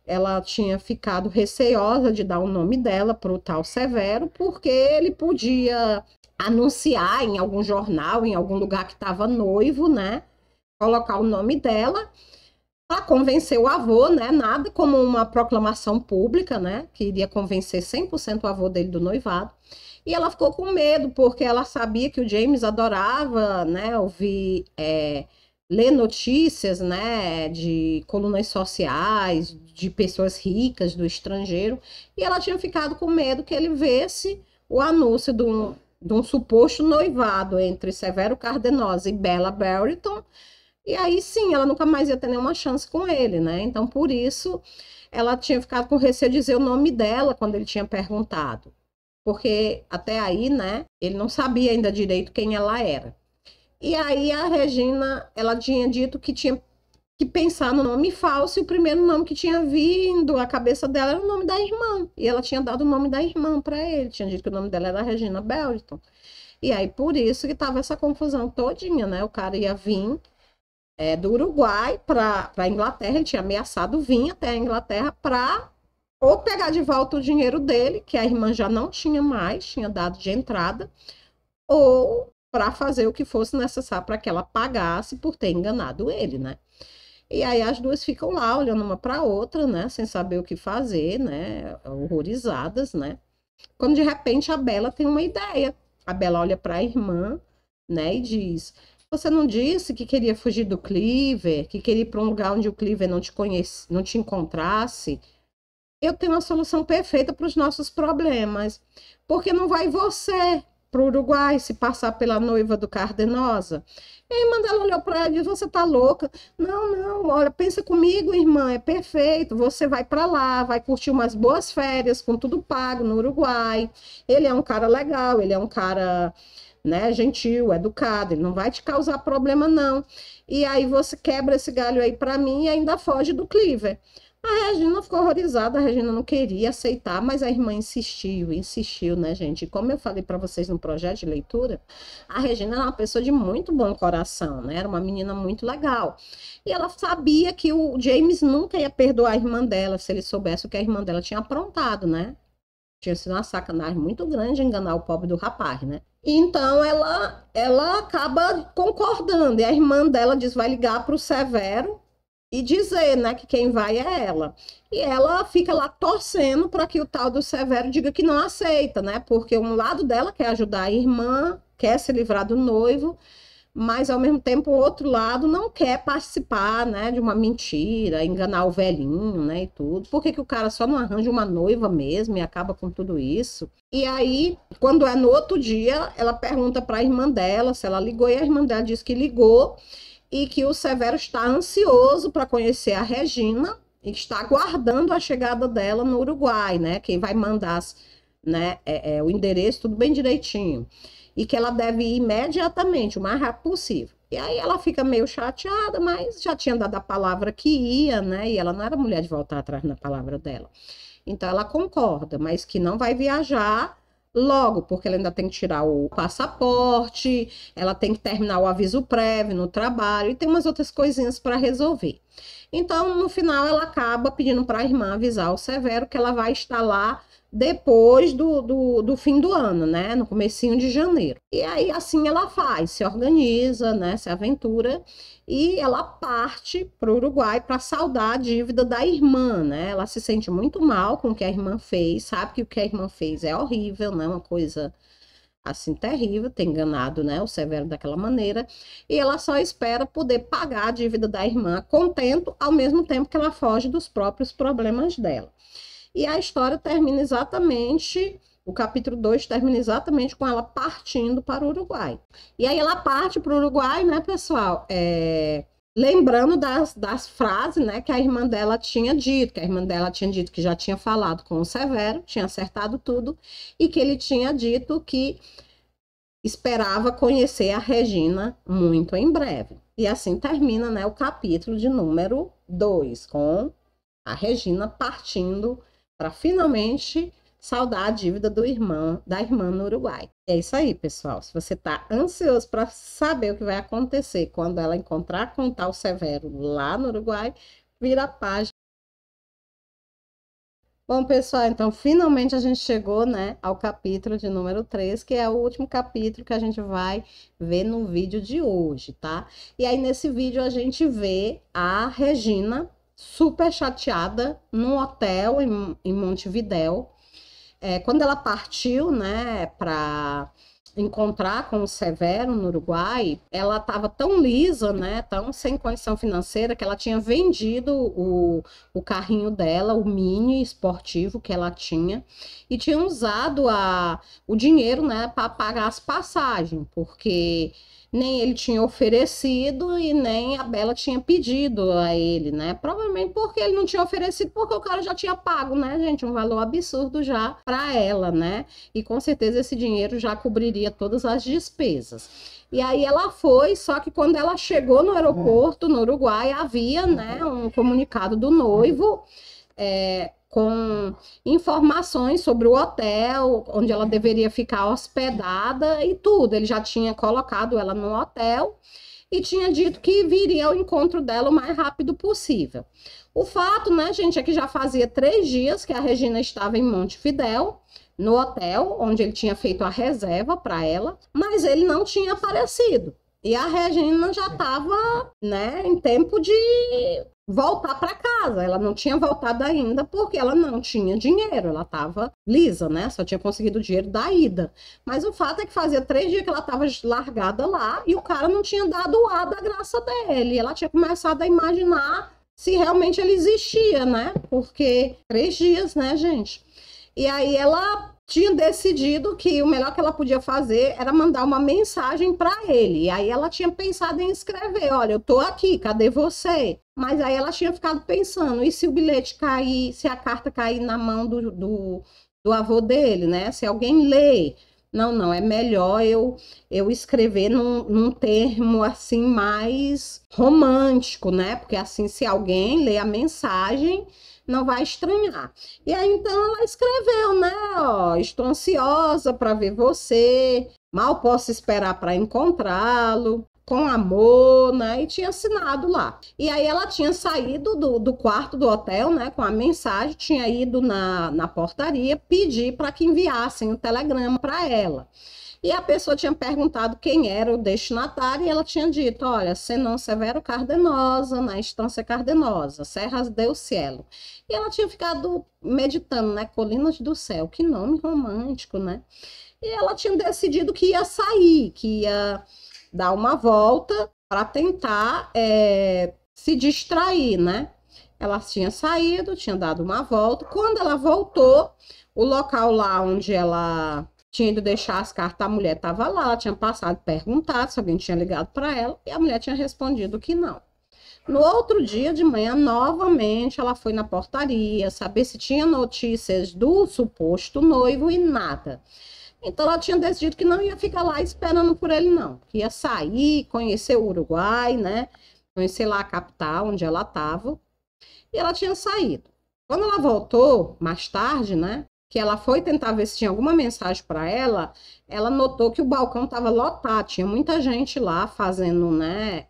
ela tinha ficado receosa de dar o nome dela para o tal Severo, porque ele podia anunciar em algum jornal, em algum lugar que estava noivo, né, colocar o nome dela para convencer o avô, né, nada como uma proclamação pública, né, que iria convencer 100% o avô dele do noivado. E ela ficou com medo, porque ela sabia que o James adorava, né, ler notícias, né, de colunas sociais, de pessoas ricas do estrangeiro, e ela tinha ficado com medo que ele visse o anúncio de um suposto noivado entre Severo Cardenosa e Bella Barrington, e aí sim, ela nunca mais ia ter nenhuma chance com ele, né? Então, por isso, ela tinha ficado com receio de dizer o nome dela quando ele tinha perguntado. Porque até aí, né, ele não sabia ainda direito quem ela era. E aí a Regina, ela tinha dito que tinha que pensar no nome falso, e o primeiro nome que tinha vindo à cabeça dela era o nome da irmã. E ela tinha dado o nome da irmã para ele, tinha dito que o nome dela era Regina Belton. E aí por isso que tava essa confusão todinha, né? O cara ia vir do Uruguai para a Inglaterra, ele tinha ameaçado vir até a Inglaterra para ou pegar de volta o dinheiro dele, que a irmã já não tinha mais, tinha dado de entrada, ou para fazer o que fosse necessário para que ela pagasse por ter enganado ele, né? E aí as duas ficam lá olhando uma para a outra, né, sem saber o que fazer, né, horrorizadas, né? Quando de repente a Bella tem uma ideia. A Bella olha para a irmã, né, e diz: "Você não disse que queria fugir do Cleaver, que queria ir para um lugar onde o Cleaver não te conhece, não te encontrasse? Eu tenho uma solução perfeita para os nossos problemas. Porque não vai você para o Uruguai se passar pela noiva do Cardenosa?" E a irmã dela olhou para ela e disse: "Você tá louca? Não, não, olha, pensa comigo, irmã, é perfeito. Você vai para lá, vai curtir umas boas férias com tudo pago no Uruguai. Ele é um cara legal, ele é um cara, né, gentil, educado, ele não vai te causar problema, não. E aí você quebra esse galho aí para mim e ainda foge do Cleaver." A Regina ficou horrorizada, a Regina não queria aceitar, mas a irmã insistiu, insistiu, né, gente? E como eu falei para vocês no projeto de leitura, a Regina era uma pessoa de muito bom coração, né? Era uma menina muito legal. E ela sabia que o James nunca ia perdoar a irmã dela se ele soubesse o que a irmã dela tinha aprontado, né? Tinha sido uma sacanagem muito grande enganar o pobre do rapaz, né? Então ela acaba concordando, e a irmã dela diz: vai ligar para o Severo e dizer, né, que quem vai é ela. E ela fica lá torcendo para que o tal do Severo diga que não aceita, né? Porque um lado dela quer ajudar a irmã, quer se livrar do noivo, mas ao mesmo tempo o outro lado não quer participar, né, de uma mentira, enganar o velhinho, né, e tudo. Por que que o cara só não arranja uma noiva mesmo e acaba com tudo isso? E aí, quando é no outro dia, ela pergunta para a irmã dela se ela ligou, e a irmã dela diz que ligou, e que o Severo está ansioso para conhecer a Regina e está aguardando a chegada dela no Uruguai, né? Quem vai mandar, né, o endereço, tudo bem direitinho. E que ela deve ir imediatamente, o mais rápido possível. E aí ela fica meio chateada, mas já tinha dado a palavra que ia, né? E ela não era mulher de voltar atrás na palavra dela. Então ela concorda, mas que não vai viajar logo, porque ela ainda tem que tirar o passaporte, ela tem que terminar o aviso prévio no trabalho e tem umas outras coisinhas para resolver. Então, no final, ela acaba pedindo para a irmã avisar o Severo que ela vai estar lá depois do fim do ano, né? No comecinho de janeiro. E aí, assim, ela faz, se organiza, né? Se aventura e ela parte para o Uruguai para saldar a dívida da irmã, né? Ela se sente muito mal com o que a irmã fez, sabe que o que a irmã fez é horrível, né? Uma coisa assim terrível, ter enganado, né, o Severo daquela maneira, e ela só espera poder pagar a dívida da irmã a contento, ao mesmo tempo que ela foge dos próprios problemas dela. E a história termina exatamente, o capítulo 2 termina exatamente com ela partindo para o Uruguai. E aí ela parte para o Uruguai, né, pessoal, lembrando das frases, né, que a irmã dela tinha dito, que a irmã dela tinha dito que já tinha falado com o Severo, tinha acertado tudo, e que ele tinha dito que esperava conhecer a Regina muito em breve. E assim termina, né, o capítulo de número 2, com a Regina partindo para finalmente saldar a dívida da irmã no Uruguai. É isso aí, pessoal. Se você está ansioso para saber o que vai acontecer quando ela encontrar com o tal Severo lá no Uruguai, vira a página. Bom, pessoal, então finalmente a gente chegou, né, ao capítulo de número 3, que é o último capítulo que a gente vai ver no vídeo de hoje, tá? E aí nesse vídeo a gente vê a Regina super chateada no hotel em Montevidéu. Quando ela partiu, né, para encontrar com o Severo no Uruguai, ela estava tão lisa, né, tão sem condição financeira, que ela tinha vendido o carrinho dela, o Mini esportivo que ela tinha, e tinha usado o dinheiro, né, para pagar as passagens, porque nem ele tinha oferecido e nem a Bela tinha pedido a ele, né? Provavelmente porque ele não tinha oferecido, porque o cara já tinha pago, né, gente? Um valor absurdo já para ela, né? E com certeza esse dinheiro já cobriria todas as despesas. E aí ela foi, só que quando ela chegou no aeroporto, no Uruguai, havia, né, um comunicado do noivo, com informações sobre o hotel, onde ela deveria ficar hospedada e tudo. Ele já tinha colocado ela no hotel e tinha dito que viria ao encontro dela o mais rápido possível. O fato, né, gente, é que já fazia 3 dias que a Regina estava em Montevidéu, no hotel, onde ele tinha feito a reserva para ela, mas ele não tinha aparecido. E a Regina já estava, né, em tempo de voltar para casa. Ela não tinha voltado ainda porque ela não tinha dinheiro. Ela estava lisa, né? Só tinha conseguido o dinheiro da ida. Mas o fato é que fazia 3 dias que ela estava largada lá e o cara não tinha dado o ar da graça dele. Ela tinha começado a imaginar se realmente ele existia, né? Porque 3 dias, né, gente? E aí ela tinha decidido que o melhor que ela podia fazer era mandar uma mensagem para ele. E aí ela tinha pensado em escrever, olha, eu tô aqui, cadê você? Mas aí ela tinha ficado pensando, e se o bilhete cair, se a carta cair na mão do avô dele, né? Se alguém lê. Não, é melhor eu escrever num termo assim mais romântico, né? Porque assim, se alguém lê a mensagem, não vai estranhar. E aí, então, ela escreveu, né? Ó, estou ansiosa para ver você, mal posso esperar para encontrá-lo, com amor, né? E tinha assinado lá. E aí ela tinha saído do quarto do hotel, né? Com a mensagem, tinha ido na portaria pedir para que enviassem o telegrama para ela. E a pessoa tinha perguntado quem era o destinatário e ela tinha dito, olha, Senão Severo Cardenosa, na Estância Cardenosa, Serras del Cielo. E ela tinha ficado meditando, né? Colinas do Céu, que nome romântico, né? E ela tinha decidido que ia sair, que ia dar uma volta para tentar se distrair, né? Ela tinha saído, tinha dado uma volta. Quando ela voltou, o local lá onde ela tinha ido deixar as cartas, a mulher estava lá, ela tinha passado, perguntado se alguém tinha ligado para ela, e a mulher tinha respondido que não. No outro dia de manhã, novamente, ela foi na portaria, saber se tinha notícias do suposto noivo e nada. Então, ela tinha decidido que não ia ficar lá esperando por ele, não. Que ia sair, conhecer o Uruguai, né? Conhecer lá a capital, onde ela estava. E ela tinha saído. Quando ela voltou, mais tarde, né? Que ela foi tentar ver se tinha alguma mensagem para ela, ela notou que o balcão estava lotado, tinha muita gente lá fazendo, né,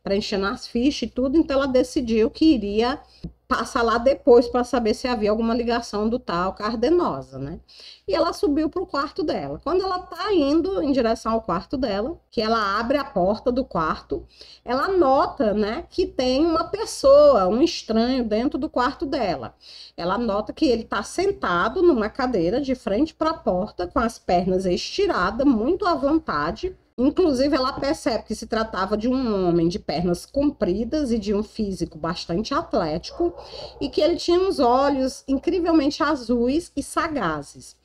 preenchendo as fichas e tudo, então ela decidiu que iria passar lá depois para saber se havia alguma ligação do tal Cardenosa, né? E ela subiu para o quarto dela. Quando ela está indo em direção ao quarto dela, que ela abre a porta do quarto, ela nota, né, que tem uma pessoa, um estranho dentro do quarto dela. Ela nota que ele está sentado numa cadeira de frente para a porta, com as pernas estiradas, muito à vontade. Inclusive, ela percebe que se tratava de um homem de pernas compridas e de um físico bastante atlético e que ele tinha uns olhos incrivelmente azuis e sagazes.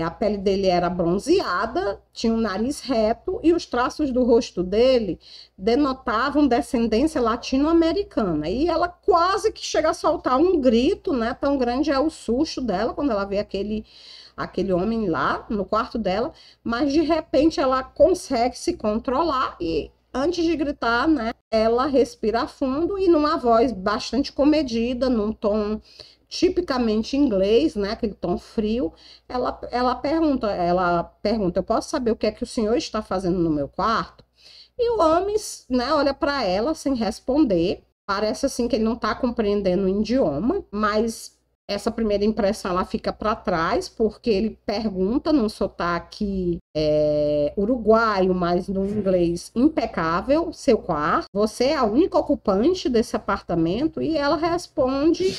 A pele dele era bronzeada, tinha um nariz reto e os traços do rosto dele denotavam descendência latino-americana. E ela quase que chega a soltar um grito, né? Tão grande é o susto dela quando ela vê aquele homem lá no quarto dela, mas de repente ela consegue se controlar e antes de gritar, né, ela respira fundo e numa voz bastante comedida, num tom tipicamente inglês, né, aquele tom frio, ela pergunta, eu posso saber o que é que o senhor está fazendo no meu quarto? E o homem, né, olha para ela sem responder, parece assim que ele não está compreendendo o idioma, mas essa primeira impressão ela fica para trás, porque ele pergunta num sotaque uruguaio, mas no inglês impecável, seu quarto, você é a única ocupante desse apartamento? E ela responde,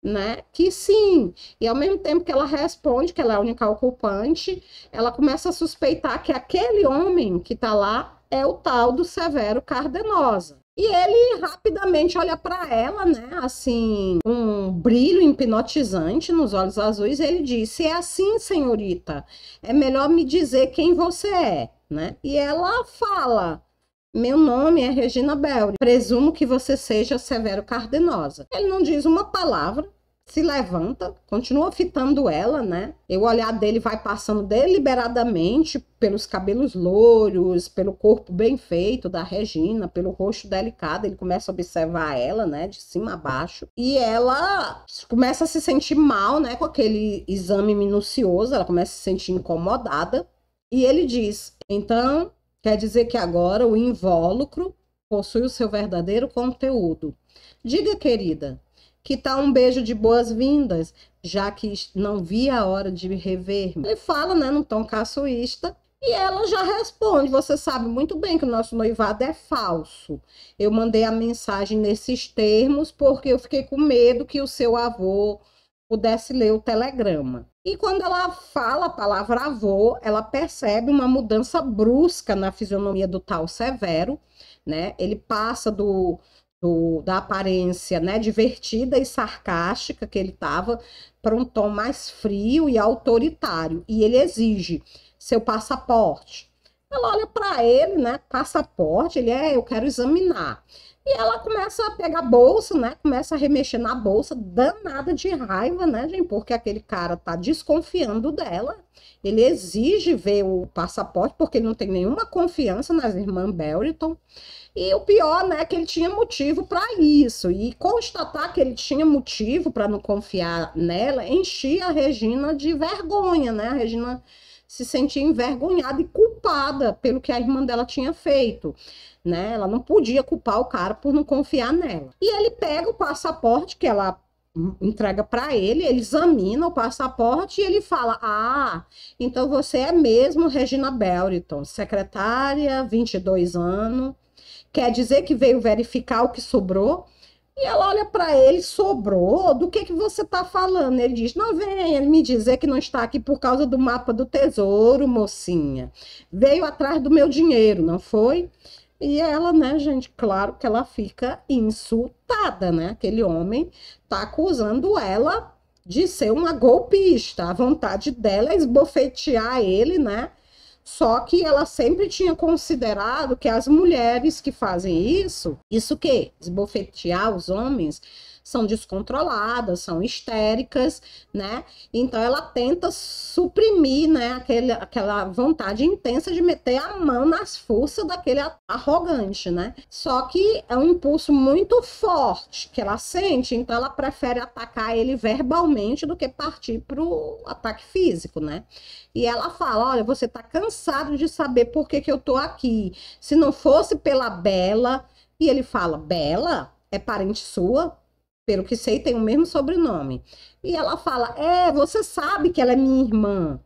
né, que sim. E ao mesmo tempo que ela responde que ela é a única ocupante, ela começa a suspeitar que aquele homem que está lá é o tal do Severo Cardenosa. E ele rapidamente olha para ela, né, assim, um brilho hipnotizante nos olhos azuis, e ele diz: se é assim, senhorita, é melhor me dizer quem você é, né? E ela fala: meu nome é Regina Belli, presumo que você seja Severo Cardenosa. Ele não diz uma palavra, se levanta, continua fitando ela, né? E o olhar dele vai passando deliberadamente pelos cabelos louros, pelo corpo bem feito da Regina, pelo rosto delicado. Ele começa a observar ela, né, de cima a baixo. E ela começa a se sentir mal, né, com aquele exame minucioso. Ela começa a se sentir incomodada. E ele diz: então, quer dizer que agora o invólucro possui o seu verdadeiro conteúdo. Diga, querida, que tal um beijo de boas-vindas, já que não vi a hora de rever-me. Ele fala, né, num tom caçoísta, e ela já responde: você sabe muito bem que o nosso noivado é falso. Eu mandei a mensagem nesses termos porque eu fiquei com medo que o seu avô pudesse ler o telegrama. E quando ela fala a palavra avô, ela percebe uma mudança brusca na fisionomia do tal Severo, né? Ele passa da aparência, né, divertida e sarcástica que ele estava para um tom mais frio e autoritário. E ele exige seu passaporte. Ela olha para ele, né, passaporte, eu quero examinar. E ela começa a pegar a bolsa, né, começa a remexer na bolsa, danada de raiva, né, gente, porque aquele cara tá desconfiando dela. Ele exige ver o passaporte porque ele não tem nenhuma confiança nas irmãs Belliton. E o pior, né, que ele tinha motivo para isso. E constatar que ele tinha motivo para não confiar nela enchia a Regina de vergonha, né? A Regina se sentia envergonhada e culpada pelo que a irmã dela tinha feito, né? Ela não podia culpar o cara por não confiar nela. E ele pega o passaporte que ela entrega para ele examina o passaporte e ele fala: ah, então você é mesmo Regina Belliton, secretária, 22 anos. Quer dizer que veio verificar o que sobrou? E ela olha para ele: sobrou? Do que você está falando? Ele diz: não venha me dizer que não está aqui por causa do mapa do tesouro, mocinha. Veio atrás do meu dinheiro, não foi? E ela, né, gente, claro que ela fica insultada, né? Aquele homem tá acusando ela de ser uma golpista. A vontade dela é esbofetear ele, né? Só que ela sempre tinha considerado que as mulheres que fazem isso o quê? Esbofetear os homens, são descontroladas, são histéricas, né? Então ela tenta suprimir, né, aquela vontade intensa de meter a mão nas forças daquele arrogante, né? Só que é um impulso muito forte que ela sente, então ela prefere atacar ele verbalmente do que partir para o ataque físico, né? E ela fala: olha, você tá cansado de saber por que eu tô aqui. Se não fosse pela Bela... E ele fala: Bela? É parente sua? Pelo que sei, tem o mesmo sobrenome. E ela fala: você sabe que ela é minha irmã.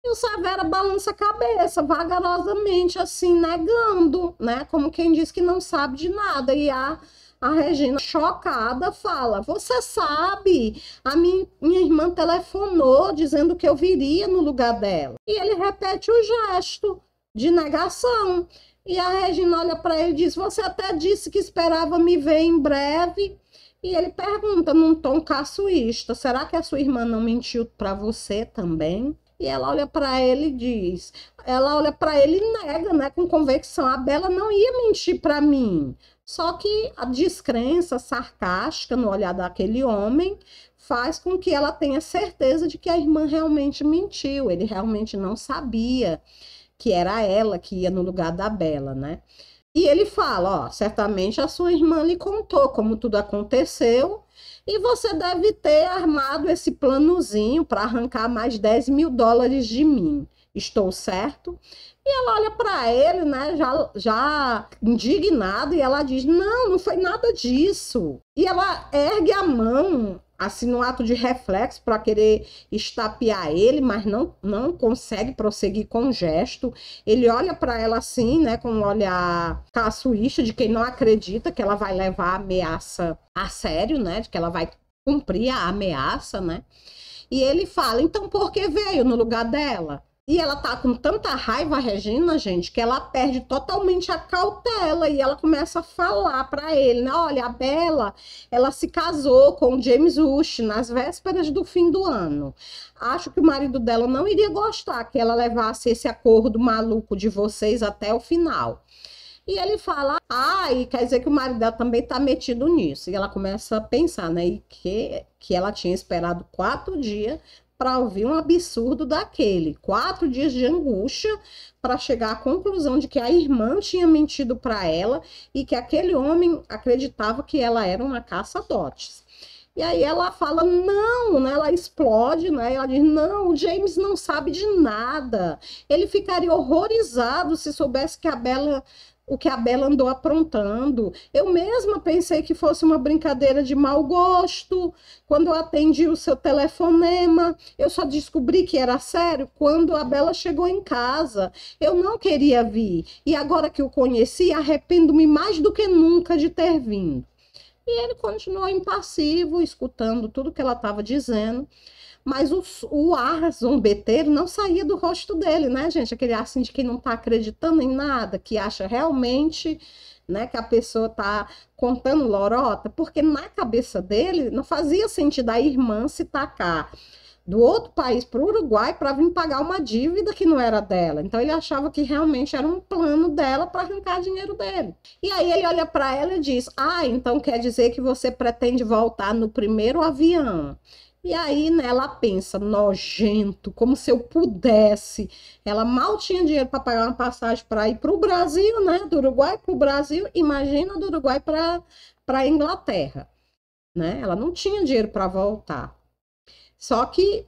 E o Severo balança a cabeça, vagarosamente, assim, negando, né? Como quem diz que não sabe de nada. E a Regina, chocada, fala: você sabe, a minha irmã telefonou dizendo que eu viria no lugar dela. E ele repete o gesto de negação. E a Regina olha para ele e diz: você até disse que esperava me ver em breve. E ele pergunta num tom caçoísta: será que a sua irmã não mentiu para você também? E ela olha para ele e diz, ela olha para ele e nega, né, com convicção: a Bela não ia mentir para mim. Só que a descrença sarcástica no olhar daquele homem faz com que ela tenha certeza de que a irmã realmente mentiu. Ele realmente não sabia que era ela que ia no lugar da Bela, né? E ele fala: ó, certamente a sua irmã lhe contou como tudo aconteceu e você deve ter armado esse planozinho para arrancar mais $10.000 de mim. Estou certo? E ela olha para ele, né, já indignada, e ela diz: não, não foi nada disso. E ela ergue a mão, assim, no ato de reflexo, para querer estapear ele, mas não consegue prosseguir com o gesto. Ele olha para ela assim, né, com um olhar caçoísta de quem não acredita que ela vai levar a ameaça a sério, né, de que ela vai cumprir a ameaça, né? E ele fala, então por que veio no lugar dela? E ela tá com tanta raiva, a Regina, gente, que ela perde totalmente a cautela e ela começa a falar para ele, né? Olha, a Bella, ela se casou com o James Rush nas vésperas do fim do ano. Acho que o marido dela não iria gostar que ela levasse esse acordo maluco de vocês até o final. E ele fala, e quer dizer que o marido dela também tá metido nisso. E ela começa a pensar, né? E que ela tinha esperado 4 dias para ouvir um absurdo daquele. 4 dias de angústia para chegar à conclusão de que a irmã tinha mentido para ela e que aquele homem acreditava que ela era uma caça-dotes. E aí ela fala, não, né? Ela explode, né? Ela diz, não, o James não sabe de nada. Ele ficaria horrorizado se soubesse que o que a Bella andou aprontando. Eu mesma pensei que fosse uma brincadeira de mau gosto. Quando eu atendi o seu telefonema, eu só descobri que era sério quando a Bella chegou em casa. Eu não queria vir. E agora que o conheci, arrependo-me mais do que nunca de ter vindo. E ele continuou impassivo, escutando tudo que ela estava dizendo. Mas o ar zombeteiro não saía do rosto dele, né, gente? Aquele ar assim de quem não está acreditando em nada, que acha realmente, né, que a pessoa está contando lorota, porque na cabeça dele não fazia sentido a irmã se tacar do outro país para o Uruguai para vir pagar uma dívida que não era dela. Então ele achava que realmente era um plano dela para arrancar dinheiro dele. E aí ele olha para ela e diz, então quer dizer que você pretende voltar no primeiro avião. E aí, né, ela pensa, nojento, como se eu pudesse. Ela mal tinha dinheiro para pagar uma passagem para ir para o Brasil, né? Do Uruguai para o Brasil, imagina do Uruguai para a Inglaterra, né? Ela não tinha dinheiro para voltar. Só que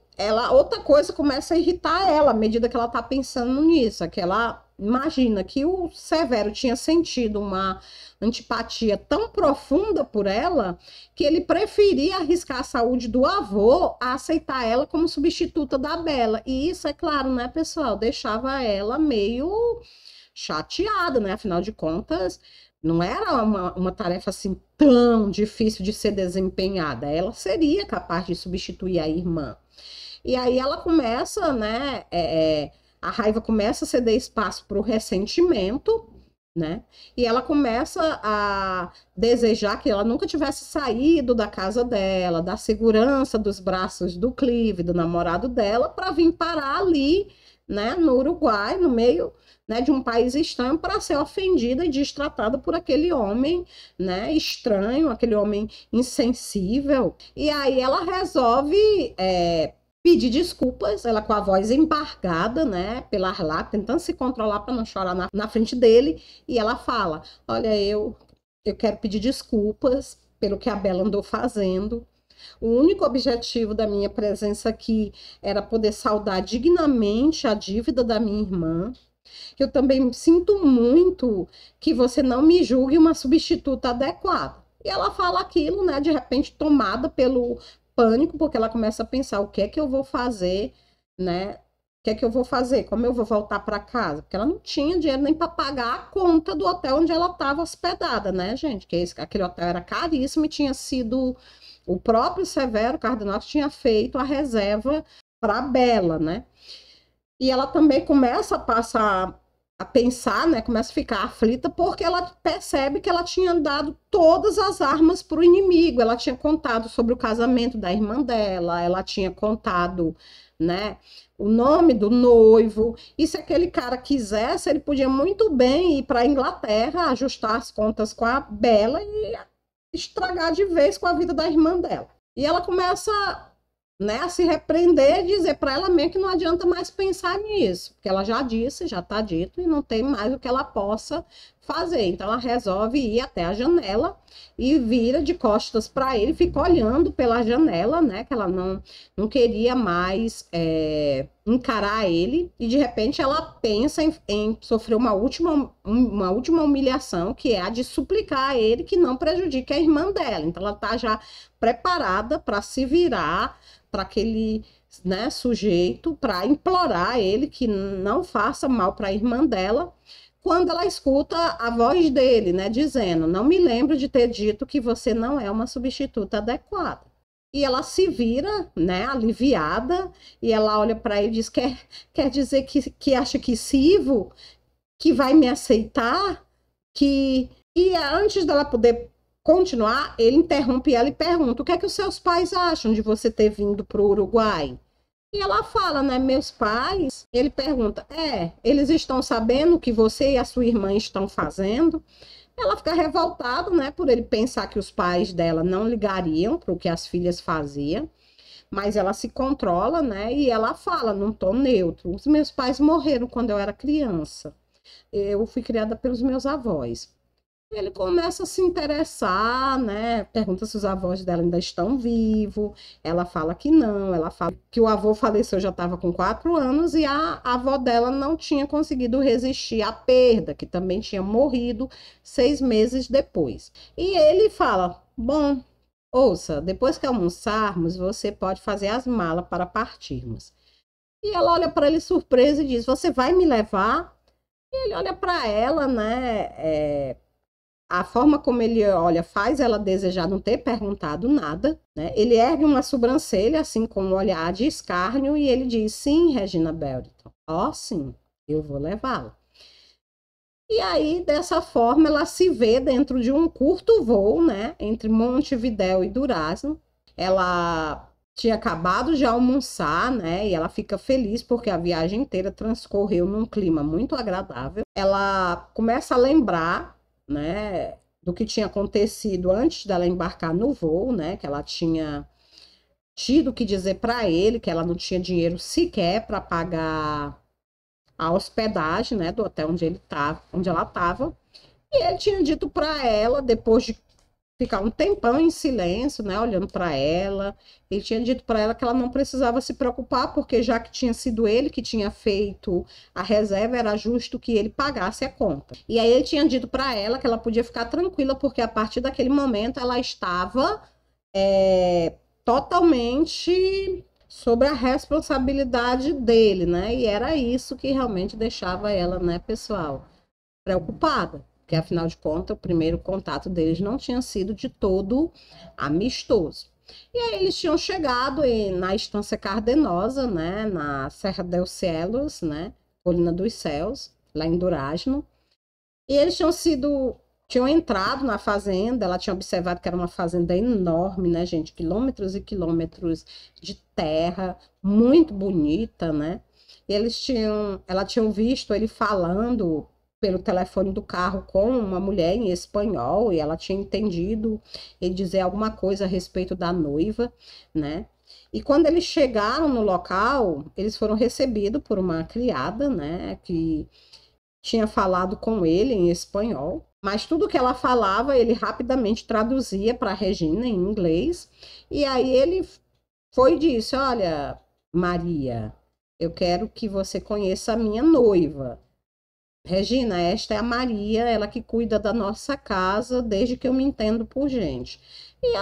outra coisa começa a irritar ela à medida que ela está pensando nisso, que ela imagina que o Severo tinha sentido uma antipatia tão profunda por ela que ele preferia arriscar a saúde do avô a aceitar ela como substituta da Bella. E isso, é claro, né, pessoal, deixava ela meio chateada, né? Afinal de contas, não era uma tarefa assim tão difícil de ser desempenhada. Ela seria capaz de substituir a irmã. E aí ela começa, né? A raiva começa a ceder espaço para o ressentimento, né? E ela começa a desejar que ela nunca tivesse saído da casa dela, da segurança dos braços do Clive, do namorado dela, para vir parar ali, né, no Uruguai, no meio, né, de um país estranho, para ser ofendida e destratada por aquele homem, né, estranho, aquele homem insensível. E aí ela resolve pedir desculpas, ela com a voz embargada, né, pelas lágrimas, tentando se controlar para não chorar na frente dele, e ela fala, olha, eu quero pedir desculpas pelo que a Bella andou fazendo. O único objetivo da minha presença aqui era poder saldar dignamente a dívida da minha irmã. Eu também sinto muito que você não me julgue uma substituta adequada. E ela fala aquilo, né, de repente tomada pelo pânico, porque ela começa a pensar, o que é que eu vou fazer, né? O que é que eu vou fazer? Como eu vou voltar para casa? Porque ela não tinha dinheiro nem para pagar a conta do hotel onde ela estava hospedada, né, gente? Que aquele hotel era caríssimo e tinha sido o próprio Severo Cardenal que tinha feito a reserva para a Bella, né? E ela também começa a pensar, né? Começa a ficar aflita porque ela percebe que ela tinha dado todas as armas para o inimigo. Ela tinha contado sobre o casamento da irmã dela, ela tinha contado, né, o nome do noivo. E se aquele cara quisesse, ele podia muito bem ir para a Inglaterra, ajustar as contas com a Bella e estragar de vez com a vida da irmã dela. E ela começa, né, a se repreender e dizer para ela mesmo que não adianta mais pensar nisso, porque ela já disse, já está dito, e não tem mais o que ela possa fazer. Então ela resolve ir até a janela e vira de costas para ele, fica olhando pela janela, né, que ela não queria mais encarar ele, e de repente ela pensa em sofrer uma última humilhação, que é a de suplicar a ele que não prejudique a irmã dela. Então ela está já preparada para se virar para aquele, né, sujeito, para implorar a ele que não faça mal para a irmã dela, quando ela escuta a voz dele, né, dizendo, não me lembro de ter dito que você não é uma substituta adequada. E ela se vira, né, aliviada, e ela olha para ele e diz: quer dizer que acha que Sivo, que vai me aceitar? Que... E antes dela poder continuar, ele interrompe ela e pergunta: o que é que os seus pais acham de você ter vindo para o Uruguai? E ela fala, né, meus pais, ele pergunta, eles estão sabendo o que você e a sua irmã estão fazendo? Ela fica revoltada, né, por ele pensar que os pais dela não ligariam para o que as filhas faziam, mas ela se controla, né, e ela fala num tom neutro: os meus pais morreram quando eu era criança, eu fui criada pelos meus avós. Ele começa a se interessar, né? Pergunta se os avós dela ainda estão vivos. Ela fala que não. Ela fala que o avô faleceu, já estava com 4 anos, e a avó dela não tinha conseguido resistir à perda, que também tinha morrido 6 meses depois. E ele fala: bom, ouça, depois que almoçarmos, você pode fazer as malas para partirmos. E ela olha para ele surpresa e diz: você vai me levar? E ele olha para ela, né? A forma como ele olha faz ela desejar não ter perguntado nada, né? Ele ergue uma sobrancelha, assim, com um olhar de escárnio, e ele diz: sim, Regina Belton, sim, eu vou levá-la. E aí, dessa forma, ela se vê dentro de um curto voo, né, entre Montevidéu e Durazno. Ela tinha acabado de almoçar, né, e ela fica feliz porque a viagem inteira transcorreu num clima muito agradável. Ela começa a lembrar, né, do que tinha acontecido antes dela embarcar no voo, né, que ela tinha tido que dizer para ele que ela não tinha dinheiro sequer para pagar a hospedagem, né, do hotel onde ela estava. E ele tinha dito para ela, depois de ficar um tempão em silêncio, né, olhando para ela, ele tinha dito para ela que ela não precisava se preocupar, porque já que tinha sido ele que tinha feito a reserva, era justo que ele pagasse a conta. E aí ele tinha dito para ela que ela podia ficar tranquila, porque a partir daquele momento ela estava totalmente sobre a responsabilidade dele, né? E era isso que realmente deixava ela, né, pessoal, preocupada. Porque, afinal de contas, o primeiro contato deles não tinha sido de todo amistoso. E aí eles tinham chegado na Estância Cardenosa, né, na Serra dos Cielos, né, Colina dos Céus, lá em Durazno. E eles tinham entrado na fazenda. Ela tinha observado que era uma fazenda enorme, né, gente, quilômetros e quilômetros de terra, muito bonita, né. E ela tinha visto ele falando pelo telefone do carro com uma mulher em espanhol, e ela tinha entendido ele dizer alguma coisa a respeito da noiva, né? E quando eles chegaram no local, eles foram recebidos por uma criada, né, que tinha falado com ele em espanhol, mas tudo que ela falava, ele rapidamente traduzia para a Regina em inglês. E aí ele foi e disse: olha, Maria, eu quero que você conheça a minha noiva. Regina, esta é a Maria, ela que cuida da nossa casa desde que eu me entendo por gente. E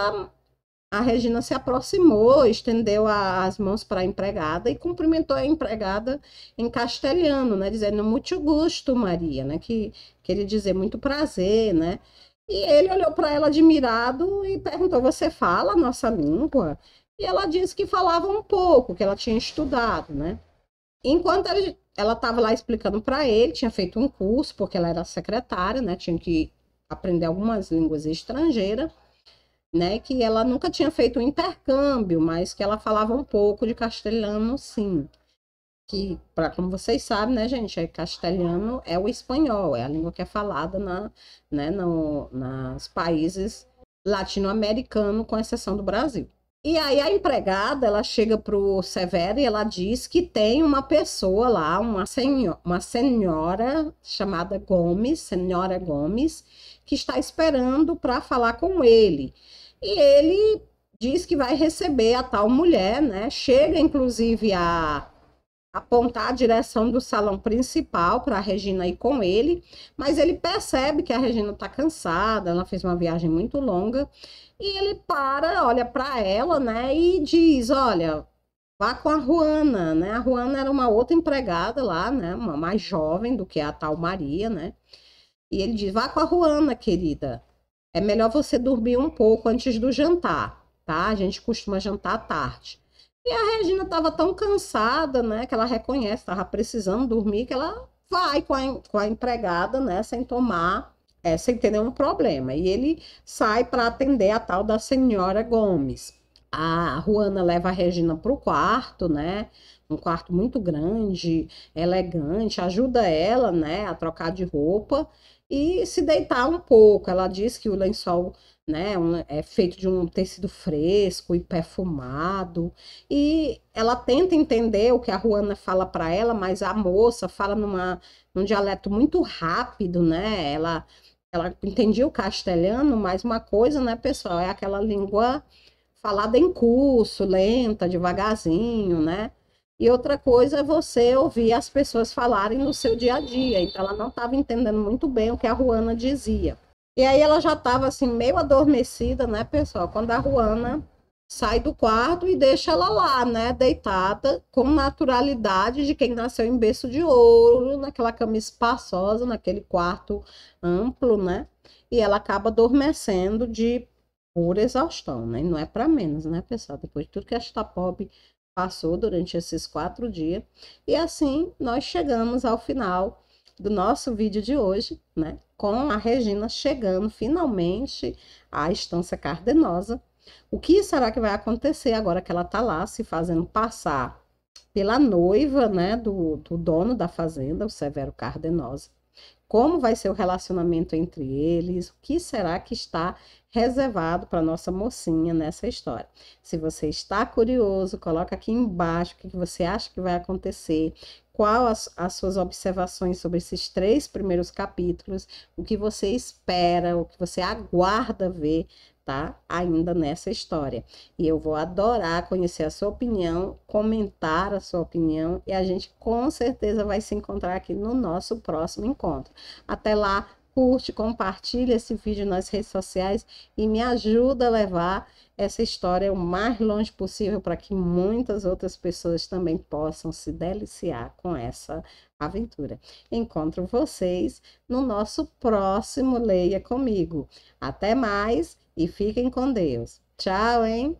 a Regina se aproximou, estendeu as mãos para a empregada e cumprimentou a empregada em castelhano, né, dizendo muito gusto, Maria, né, que queria dizer muito prazer, né. E ele olhou para ela admirado e perguntou: você fala a nossa língua? E ela disse que falava um pouco, que ela tinha estudado, né. Enquanto ela estava lá explicando para ele, tinha feito um curso, porque ela era secretária, né? Tinha que aprender algumas línguas estrangeiras, né? Que ela nunca tinha feito um intercâmbio, mas que ela falava um pouco de castelhano, sim. Que, como vocês sabem, né, gente, castelhano é o espanhol, é a língua que é falada nos países latino-americanos, com exceção do Brasil. E aí a empregada, ela chega pro Severo e ela diz que tem uma pessoa lá, uma senhora chamada Gomes, senhora Gomes, que está esperando para falar com ele. E ele diz que vai receber a tal mulher, né? Chega, inclusive, a apontar a direção do salão principal para a Regina ir com ele, mas ele percebe que a Regina está cansada, ela fez uma viagem muito longa, e ele olha para ela, né, e diz: olha, vá com a Juana, né? A Juana era uma outra empregada lá, né, uma mais jovem do que a tal Maria, né? E ele diz: vá com a Juana, querida. É melhor você dormir um pouco antes do jantar, tá? A gente costuma jantar à tarde. E a Regina estava tão cansada, né, que ela reconhece, estava precisando dormir, que ela vai com a empregada, né, sem tomar, sem ter nenhum problema. E ele sai para atender a tal da senhora Gomes. A Juana leva a Regina para o quarto, né? Um quarto muito grande, elegante, ajuda ela, né, a trocar de roupa e se deitar um pouco. Ela diz que o lençol, né, é feito de um tecido fresco e perfumado. E ela tenta entender o que a Juana fala para ela, mas a moça fala num dialeto muito rápido, né? Ela entendia o castelhano, mas uma coisa, né, pessoal, é aquela língua falada em curso, lenta, devagarzinho, né? E outra coisa é você ouvir as pessoas falarem no seu dia a dia. Então, ela não estava entendendo muito bem o que a Juana dizia. E aí, ela já estava assim, meio adormecida, né, pessoal? Quando a Juana sai do quarto e deixa ela lá, né, deitada, com naturalidade de quem nasceu em berço de ouro, naquela cama espaçosa, naquele quarto amplo, né? E ela acaba adormecendo de pura exaustão, né? E não é para menos, né, pessoal? Depois de tudo que esta pobre passou durante esses 4 dias. E assim nós chegamos ao final do nosso vídeo de hoje, né? Com a Regina chegando finalmente à Estância Cardenosa. O que será que vai acontecer agora que ela tá lá se fazendo passar pela noiva, né, do dono da fazenda, o Severo Cardenosa? Como vai ser o relacionamento entre eles? O que será que está reservado para nossa mocinha nessa história? Se você está curioso, coloca aqui embaixo o que você acha que vai acontecer, qual as suas observações sobre esses 3 primeiros capítulos, o que você espera, o que você aguarda ver, tá? Ainda nessa história. E eu vou adorar conhecer a sua opinião, comentar a sua opinião e a gente com certeza vai se encontrar aqui no nosso próximo encontro. Até lá, curte, compartilha esse vídeo nas redes sociais e me ajuda a levar essa história o mais longe possível para que muitas outras pessoas também possam se deliciar com essa aventura. Encontro vocês no nosso próximo Leia Comigo. Até mais e fiquem com Deus. Tchau, hein?